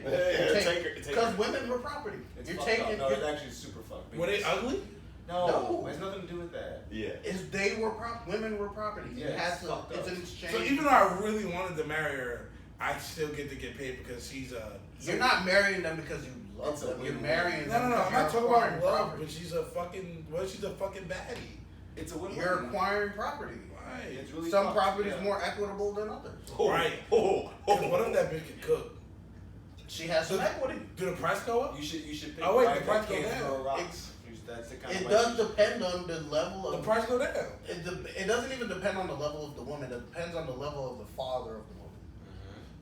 Take her. because women were property. It's You're fucked taking. up. No, you're- it's actually super fucked. Were they ugly? No, No. it has nothing to do with that. Yeah. they were women were property. Yeah, You had it's to. fucked It's up. an exchange. So even though I really wanted to marry her, I still get to get paid because she's a. You're not marrying them because you love It's a them. You're win-win. marrying No, them. I'm because not you're talking acquiring about love, property. but she's a fucking. Well, she's a fucking baddie. It's a win-win. You're acquiring property. Right. It's really Some fucked, property is yeah. more equitable than others. Right. Oh. Because what if that bitch can cook? She has some equity. Do the price go up? You should pick Oh, wait, right the price that go can't down. throw rocks. That's the kind It of does life depend on the level The of. price go down. It doesn't even depend on the level of the woman. It depends on the level of the father of the woman.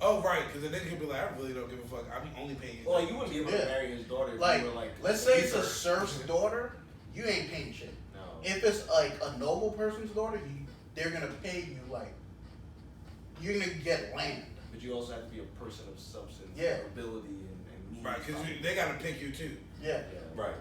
Oh, right. Because the nigga could be like, I really don't give a fuck. I'm only paying you. Well, you wouldn't be able Yeah. to marry his daughter if Like, you were like. let's say it's a Peter. serf's daughter, you ain't paying shit. No. If it's like a noble person's daughter, they're gonna pay you like you're gonna get land. But you also have to be a person of substance, Yeah. ability, and means. Right, because they got to pick you too. Yeah, Yeah. Right.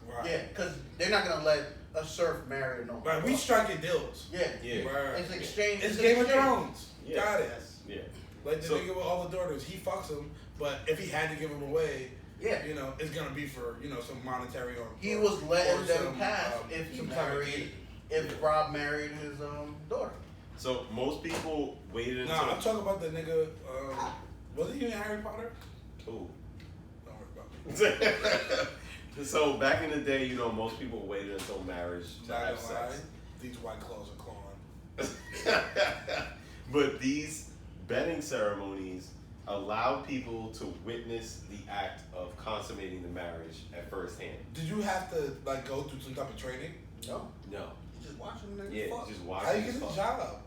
Right. yeah, because they're not gonna let a serf marry a noble. Right, we striking deals. Yeah, Yeah. Right. it's exchange. It's Game of exchange. Thrones. Yeah. Got it. Yes. Yeah. Like the So- nigga with all the daughters, he fucks them, but if he had to give them away, Yeah, you know, it's gonna be for some monetary or he or- was letting or them some, pass if he some type of married. aid. If Rob married his daughter. So most people waited until. Nah, I'm talking about the nigga. Was he in Harry Potter? Ooh. Don't worry about it. So back in the day, most people waited until marriage to Not have gonna lie, sex. these white claws are clawing. But these bedding ceremonies allowed people to witness the act of consummating the marriage at first hand. Did you have to go through some type of training? No, No. you just watching them. Yeah, fuck. just watch. How you get the job?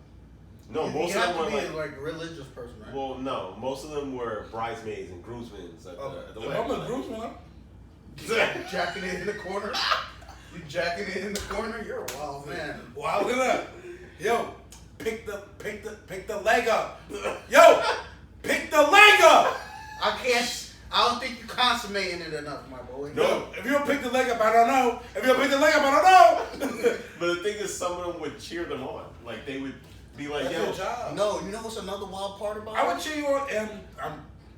No, you most of have them to were be like. a religious person, right? Well, no, most of them were bridesmaids and groomsmen at the If wedding. I'm a groomsman, I'm Jacking it in the corner. You jacking it in the corner. You're a wild man. wilding up. Yo, pick the leg up. Yo, pick the leg up. I can't. I don't think you consummating it enough, my boy. No, if you don't pick the leg up, I don't know. If you don't pick the leg up, I don't know. But the thing is, some of them would cheer them on. Like they would be like, That's "Yo, your job. No, you know what's another wild part about I it? would cheer you on, and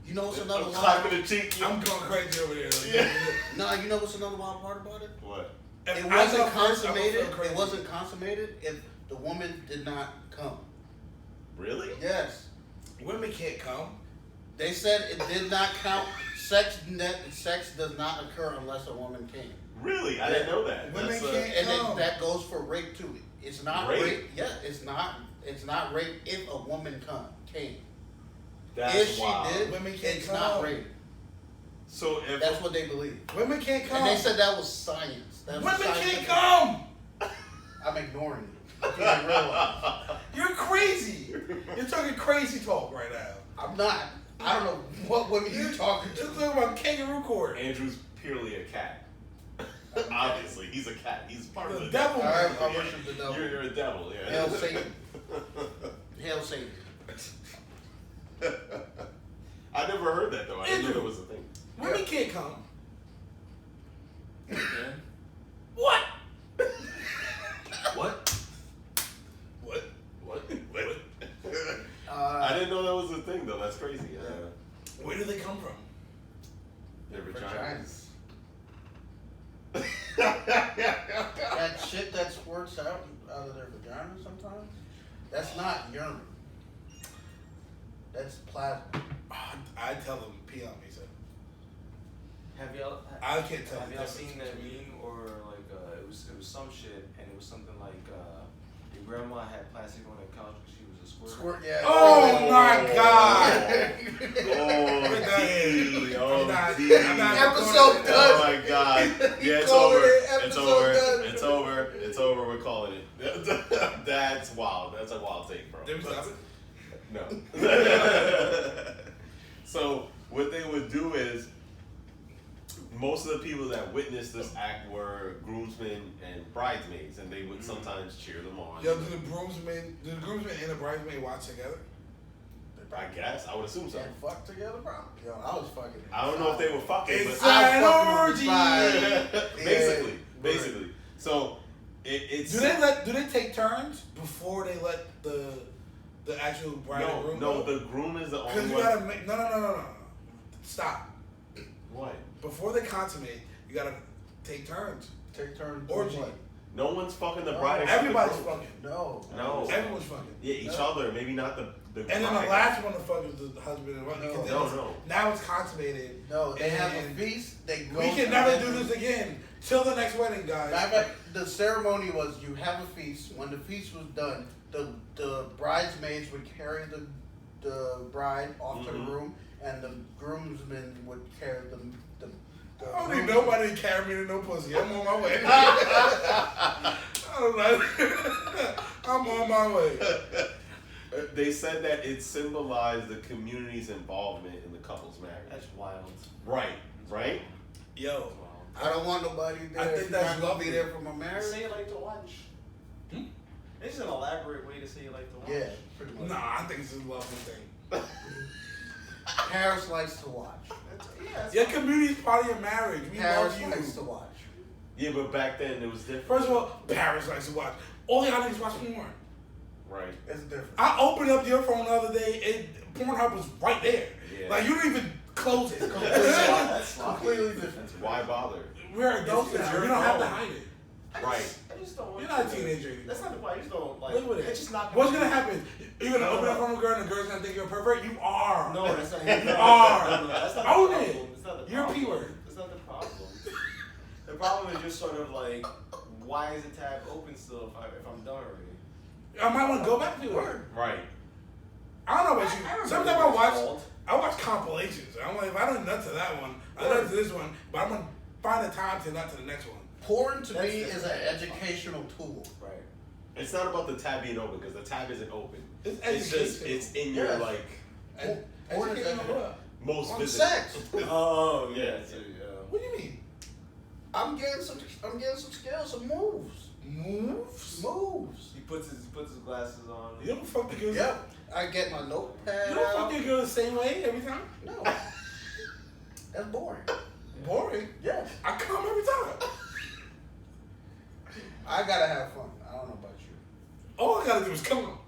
You know what's another wild clapping the cheek." I'm going crazy over there. Yeah. Nah, you know what's another wild part about it? What? If It I wasn't go first, I'm gonna feel consummated. crazy. It wasn't consummated if the woman did not come. Really? Yes. Women can't come. They said it did not count. Sex does not occur unless a woman came. Really? I didn't know that. Women That's, can't- And No. that goes for rape too. It's not Rape? rape. Yeah, it's not. It's not rape if a woman came. That's If she wild. did, Women can't it's come. not rape. So if That's what they believe. Women can't come. And they said that was science. That was Women scientific. can't come. I'm ignoring it. I didn't realize. You're crazy. You're talking crazy talk right now. I'm not. I don't know what women you're talking You're to. talking about kangaroo court. Andrew's purely a cat. Obviously, he's a cat. He's part of The the devil. I Yeah. worship the devil. You're a devil, yeah. Hail Satan. Hail Satan. I never heard that though. I didn't know Andrew. that was a thing. Women can't come. Yeah. What? What? What? What? Uh, I didn't know that was a thing though. That's crazy. Where do they come from? Their Vaginas. vaginas. that shit that squirts out of their vagina sometimes, that's not urine. That's plasma. I tell them pee on me, so Have y'all? I can't tell. Have the y'all difference seen that between- meme or like it was some shit and it was something like your grandma had plastic on her couch because she was a squirter. Squirt, yeah. Oh my God! Oh, not- D. I'm not- Episode done. Oh my God. Yeah, it's Calling over. it It's episode over. done. It's over. It's over. We're calling it. That's wild. That's a wild take, bro. Did we stop it? No. So what they would do is most of the people that witnessed this act were groomsmen and bridesmaids, and they would sometimes cheer them on. Yo, do the groomsmen and the bridesmaid watch together? I guess I would assume so. And fuck together, bro. Yo, I was fucking. I don't know if they were fucking, It's but an I orgy. fucking basically. So it's Do they take turns before they let the actual bride and groom no. go? The groom is the Because only you one. gotta make no. Stop. What? Before they consummate, you gotta take turns. Take turns. Orgy. What? No one's fucking the No, bride. except the Everybody's groom. fucking. No. No. Everyone's fucking. Yeah, each No. other. Maybe not the And then the bride. last one to fuck is the husband and wife. No. because No, it's- no. Now it's consummated. No, they have a And feast. They go. We can to never the- do this again till the next wedding, guys. Matter of fact, the ceremony was you have a feast. When the feast was done, the bridesmaids would carry the bride off to the room, and the groomsmen would carry the I don't need nobody to carry me to no pussy. I'm on my way. I don't know. I'm on my way. They said that it symbolized the community's involvement in the couple's marriage. That's wild. Right? Yo, That's wild. I don't want nobody there. I think if you're that's not gonna lovely. be there for my marriage. Say you like to watch. Hmm? It's an elaborate way to say you like to watch. Yeah, pretty much. nah, I think it's a lovely thing. Paris likes to watch. That's Your fine. community's part of your marriage. We Paris love likes to you. watch. Yeah, but back then it was different. First of all, Paris likes to watch. All y'all niggas watch porn. Right. It's different. I opened up your phone the other day, and Pornhub was right there. Yeah. Like you didn't even close it. That's Completely different. That's why bother. We're adults It's now. your You don't have to phone. hide it. Right. I just don't want You're not a you to- teenager anymore. That's not the point. I just don't like. Live with it. It's just not. What's gonna happen? You're gonna open up from a girl and the girl's gonna think you're a pervert? You are. No, that's not. You are. No, that's not Own the it. problem. It's not the You're a problem. P word. It's not the problem. The problem is just sort of like, why is the tab open still if I'm done already? I might want to go back to it. Right. I don't know about you. I don't Sometimes know I what it's watch. called. I watch compilations. I'm like, if I don't nut to that one, I nut to this one, but I'm gonna find the time to nut to the next one. Porn to That's me different. is an educational tool. Right. It's not about the tab being open because the tab isn't open. It's It's just educational. it's in your Yes. like And Porn is educational educational. what? most On visited. sex. Oh Yeah. What do you mean? I'm getting some skills, some moves. Moves? Moves. He puts his glasses on. You don't fuck the girls. Yep. I get my notepad You don't fuck out. your girl the same way every time. No. That's boring. Boring. Yes. I come every time. I gotta have fun. I don't know about you. All I gotta do is come.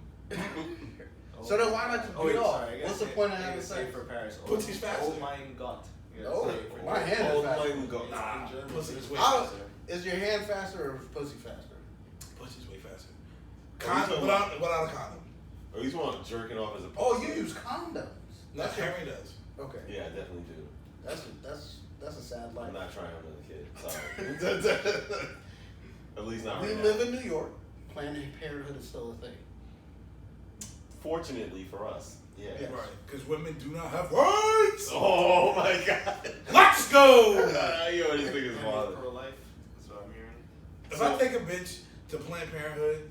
So then why not just Oh, wait, beat off? sorry, I gotta What's the say- point of I gotta having say sex? for Paris? Pussy's faster. Oh mein Gott. You gotta Oh, say it for my hand is Oh faster. my God. Nah, In German, pussy's it's way I'll- faster. Is your hand faster or is pussy faster? Pussy's way faster. Oh, you Condom, talking without a condom. Or you just want jerking off as a Oh, you use condoms. No, That's your- Harry does. Okay. Yeah, I definitely do. That's a sad life. I'm not trying on a kid. Sorry. At least not We right live now. in New York. Planned Parenthood is still a thing. Fortunately for us. Yeah. Yes. Right, because women do not have rights. Oh my god. Let's go. Yo, this nigga's And wild. pro-life. That's what I'm hearing. If I take a bitch to Planned Parenthood,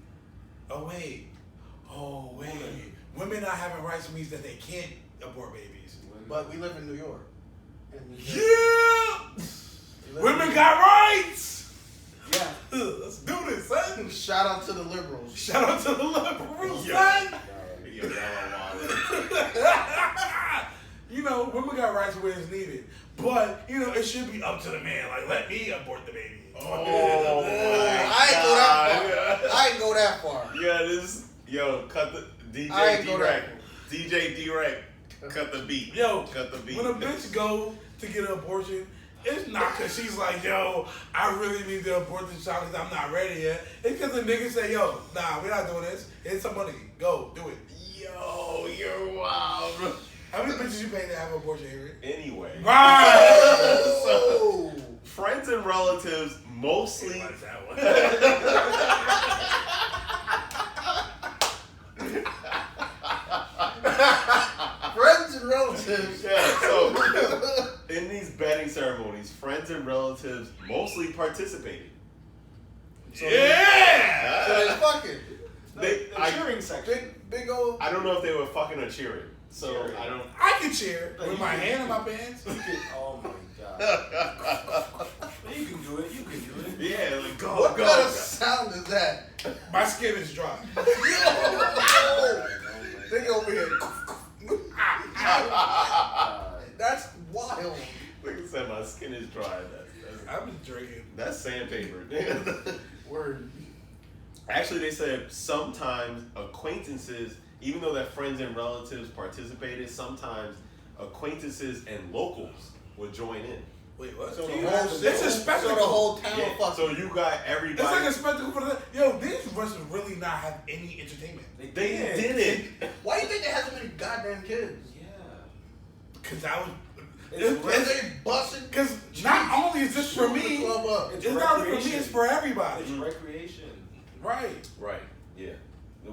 oh wait, women not having rights means that they can't abort babies. But we live in New York. And Yeah, women got rights. Yeah. Let's do this, son. Shout out to the liberals. Shout out to the liberals, Yo. son. Yo, y'all are wild. You know, women got rights where it's needed, but you know it should be up to the man. Like, let me abort the baby. Oh, I ain't go that far. Yo, cut the I ain't DJ go D-Rec. that DJ D-Rec. Cut the beat. Yo, cut the beat. when a bitch go to get an abortion, it's not because she's like, yo, I really need to abort this child because I'm not ready yet. It's because the nigga say, yo, nah, we're not doing this. Here's some money. Go, do it. Yo, you're wild, bro. How many bitches you pay to have an abortion, Henry? Anyway. Right! Oh. Friends and relatives mostly. What's that one? Friends and relatives. Yeah, so in these betting ceremonies, friends and relatives mostly participated. So Yeah! So they fucking. The cheering section. Big old. I don't know if they were fucking or cheering. So Cheering. I don't. I can cheer Like, with you my can- hand in my pants. Oh my god. You can do it. You can do it. Yeah, like go, What go. kind of sound is that? My skin is dry. Think over here. That's wild. Like I said, my skin is dry. I've been drinking. That's sandpaper. Word. Actually, they said sometimes acquaintances, even though their friends and relatives participated, sometimes acquaintances and locals would join in. Wait, what? So the You- whole, it's a spectacle. So the whole town Yeah, fucking. so you got It's everybody. like a spectacle for the. Yo, these wrestlers really not have any entertainment. They did it. Why do you think they have so many goddamn kids? Yeah. Because I was. It's And they busting. Because not only is this for me, Club up. it's not only for me, recreation. it's for everybody. It's recreation. Right. Right. Yeah.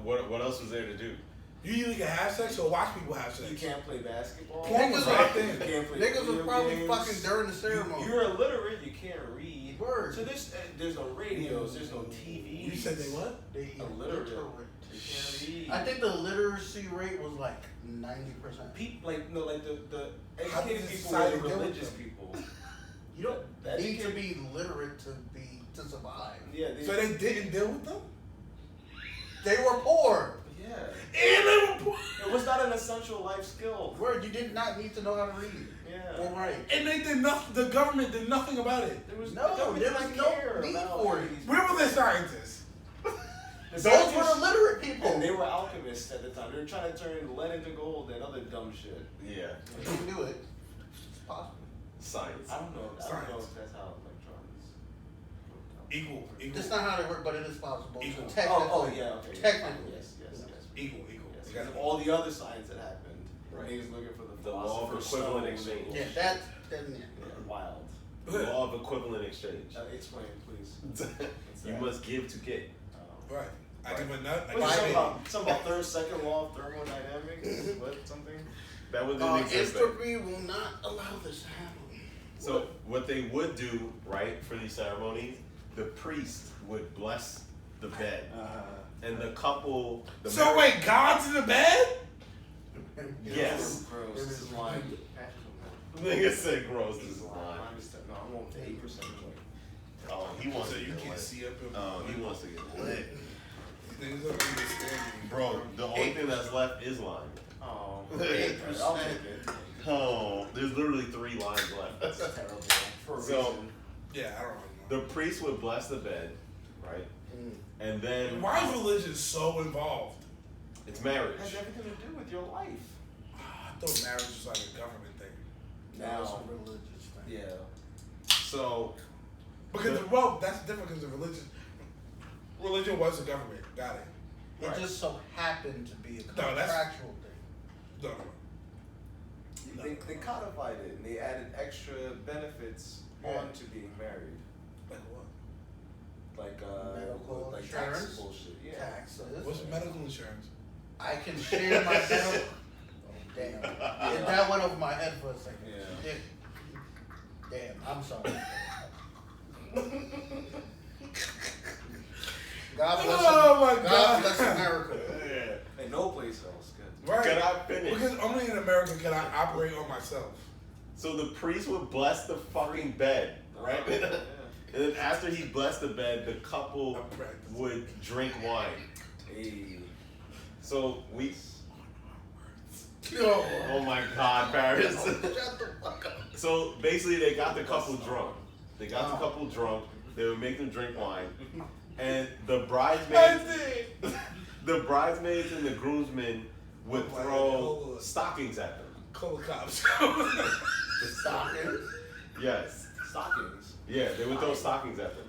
What else was there to do? You either can have sex or watch people have sex. You can't play basketball. Porn was Niggas right You there. can't play Niggas video was probably games. fucking during the ceremony. You're illiterate. You can't read. Word. So there's no radios. There's no TV. You said they what? They illiterate. illiterate. You can't read. I think the literacy rate was like 90%. People like the How educated does people were society the deal with religious them? people. You don't The need to educated- be literate to survive. Yeah. So they didn't deal with them? They were poor. Yeah. And they were poor. It was not an essential life skill. Word, you did not need to know how to read. Yeah. Or write. And they did nothing. The government did nothing about it. There was No, the government there was didn't no care need about for it. these- Where were the scientists? The Those were scientists- the literate people. And they were alchemists at the time. They were trying to turn lead into gold and other dumb shit. Yeah. You can do it. It's possible. Science. I don't know. I don't know Science. if that's how electrons. Equal. That's not how they work, but it is possible. Equal. So technically, Oh yeah. Okay. Technically. Yes. Equal. Yes. You got All the other science that happened. Right. Niggas looking for the The law of philosopher's equivalent stone. exchange. Yeah, that. Yeah. Wild. The law of equivalent exchange. Explain, please. What's You that? must give to get. Right. I give a nut. I What's give it a something about third, second law of thermodynamics? What something? That one didn't exist. back- Entropy will not allow this to happen. So what they would do, right, for these ceremonies, the priest would bless the bed, and the couple. The So married- wait, God's in the bed? Yes. Gross. This is lying. Nigga said gross. This This is is lying. lying. No, I want the 8% joint. Oh, he wants So to you get can't lit. see up in Oh, he wants to get lit. Niggas don't understand me. Bro, the only thing that's left is lime. Oh, 8%. I'll take it. Oh, there's literally 3 lines left. That's terrible. For a So- reason. Yeah, I don't know. The priest would bless the bed, right? And then Why is religion so involved? it's marriage. It has everything to do with your life. I thought marriage was like a government thing. Now it's Now, a religious thing. yeah. So Because well, that's different because the religion was a government. Got it. It Right. just so happened to be a No, that's- contractual thing. No. They codified it and they added extra benefits Yeah. onto being married. Like what? Like Medical like insurance, tax bullshit. Yeah. Taxes. What's medical insurance? I can share my medical. that went over my head for a second. Yeah. Damn, I'm sorry. God bless God bless America. Yeah. And no place else. Good. Right. Can I finish? Because only in America can I operate on myself. So the priest would bless the fucking bed, right? Yeah. And then after he blessed the bed, the couple would drink wine. Hey. So we. Yo. Oh my God, Paris. Shut the fuck up. So basically, they got the couple drunk. They got the couple drunk. They would make them drink wine, and the bridesmaids, the bridesmaids and the groomsmen would throw stockings at them. Cola cops. The stockings. Yes. Stockings. Yeah, they would throw stockings at them.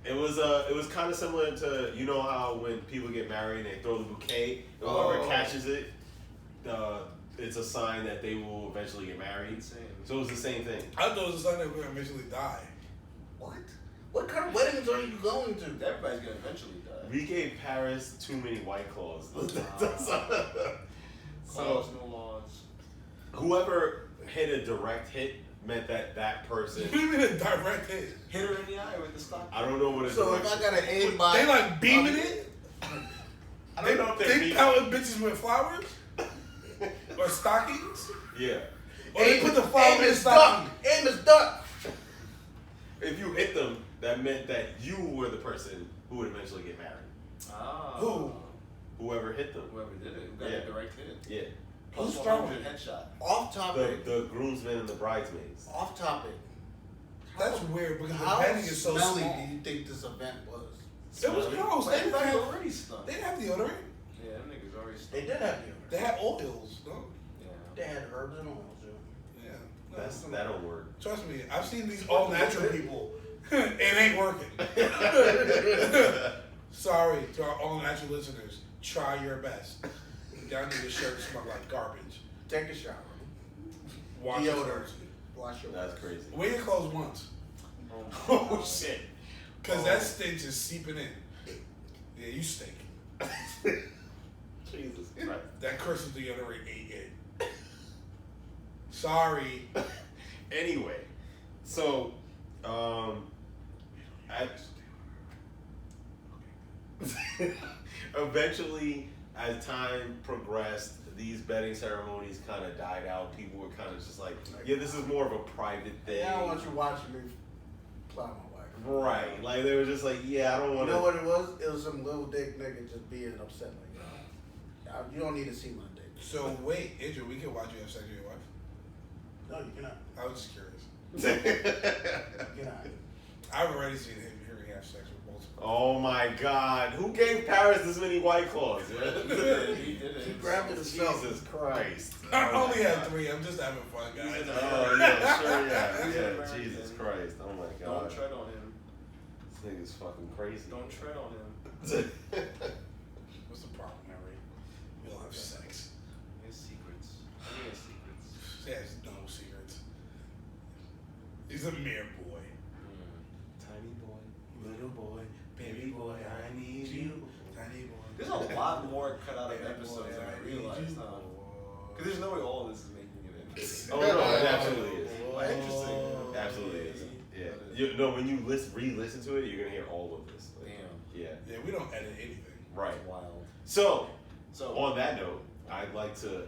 It was kind of similar to, you know how when people get married they throw the bouquet, and whoever catches it, it's a sign that they will eventually get married. Insane. So it was the same thing. I thought it was a sign that we're gonna eventually die. What? What kind of weddings are you going to? Everybody's gonna eventually die. We gave Paris too many White Claws. Clause, no laws. Whoever hit a direct hit meant that person. What do you mean a direct hit? Hit her in the eye with the stock. I don't know what a So direct if I got an aim by, They like beaming it? I don't know if they're They beating- pellet bitches with flowers? Or stockings? Yeah. Or they put the flower aim in the is duck. stocking? Aim is duck. If you hit them, that meant that you were the person who would eventually get married. Ah. Who? Whoever hit them. Whoever did it. Who got Yeah. a direct hit. Yeah. Who's Plus throwing 100 it? headshot. Off topic. The groomsmen and the bridesmaids. Off topic. That's weird because the How wedding is so smelly small. do you think this event was? It was gross. They didn't Everybody have, already stunk. they didn't have deodorant. Yeah, them niggas already stunk. They did have They deodorant. had oils, no? Yeah. They had herbs and oils. Yeah. No, That don't work. Trust me, I've seen these all natural people. It ain't working. Sorry to our all natural listeners. Try your best. Y'all need a shirt smell like garbage. Take a shower. Wash your Deodorant. clothes. Wash your That's crazy. Wear your clothes once. Oh shit. Because that stench is seeping in. Yeah, you stink. Jesus Christ. That curse of deodorant ate it. Sorry. Anyway, so eventually, as time progressed, these bedding ceremonies kind of died out. People were kind of just like, yeah, this is more of a private thing. Yeah, I don't want you watching me plow my wife. Right. Like, they were just like, yeah, I don't You want to. know what it was? It was some little dick nigga just being upset like that. You don't need to see my dick. So wait, Andrew, we can watch you have sex with your wife? No, you cannot. I was just curious. You cannot. I've already seen him hearing have sex with multiple. Oh my God. Who gave Paris this many White Claws? He did it. He grabbed it himself. Jesus Christ. I Oh only my had God. 3. I'm just having fun, guys. Oh, yeah, sure, yeah. He's Yeah, American. Jesus Christ. Oh my God. Don't tread on him. This nigga's fucking crazy. Don't tread on him. What's the problem, Mary? We'll have sex. He has secrets. He has secrets. He has no secrets. He's a mere boy. Tiny boy. Little boy, baby boy, I need you. Tiny boy. There's a lot more cut out of Baby episodes boy, than I need realized. you. Huh? Because there's no way all of this is making it in. Oh no, it absolutely is. Well, interesting. Absolutely is. Yeah. You, no, when you re-listen to it, you're gonna hear all of this. Like, Damn. yeah. Yeah, we don't edit anything. Right. Wild. So, So on that note, I'd like to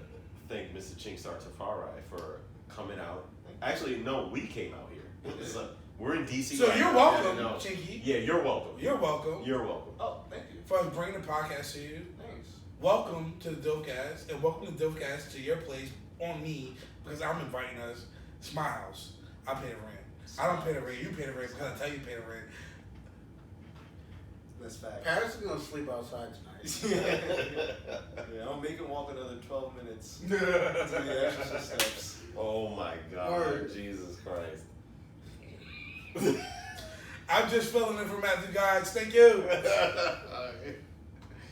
thank Mr. Chinkstar Tafari for coming out. Actually, no, we came out here. It's like, we're in DC. So right you're now. welcome, Yeah, no. Chinky. Yeah, you're welcome. You're welcome. You're welcome. Oh, thank you. For us bringing the podcast to you. Thanks. Welcome to the Dopecast, and welcome to Dopecast to your place on me, because I'm inviting us. It's my house. I pay the rent. I don't pay the rent. You pay the rent because I tell you pay the rent. That's fact. Paris is gonna sleep outside tonight. Yeah, I'll make him walk another 12 minutes to the extra steps. Oh my God. Word. Jesus Christ. I'm just filling in for Matthew, guys. Thank you.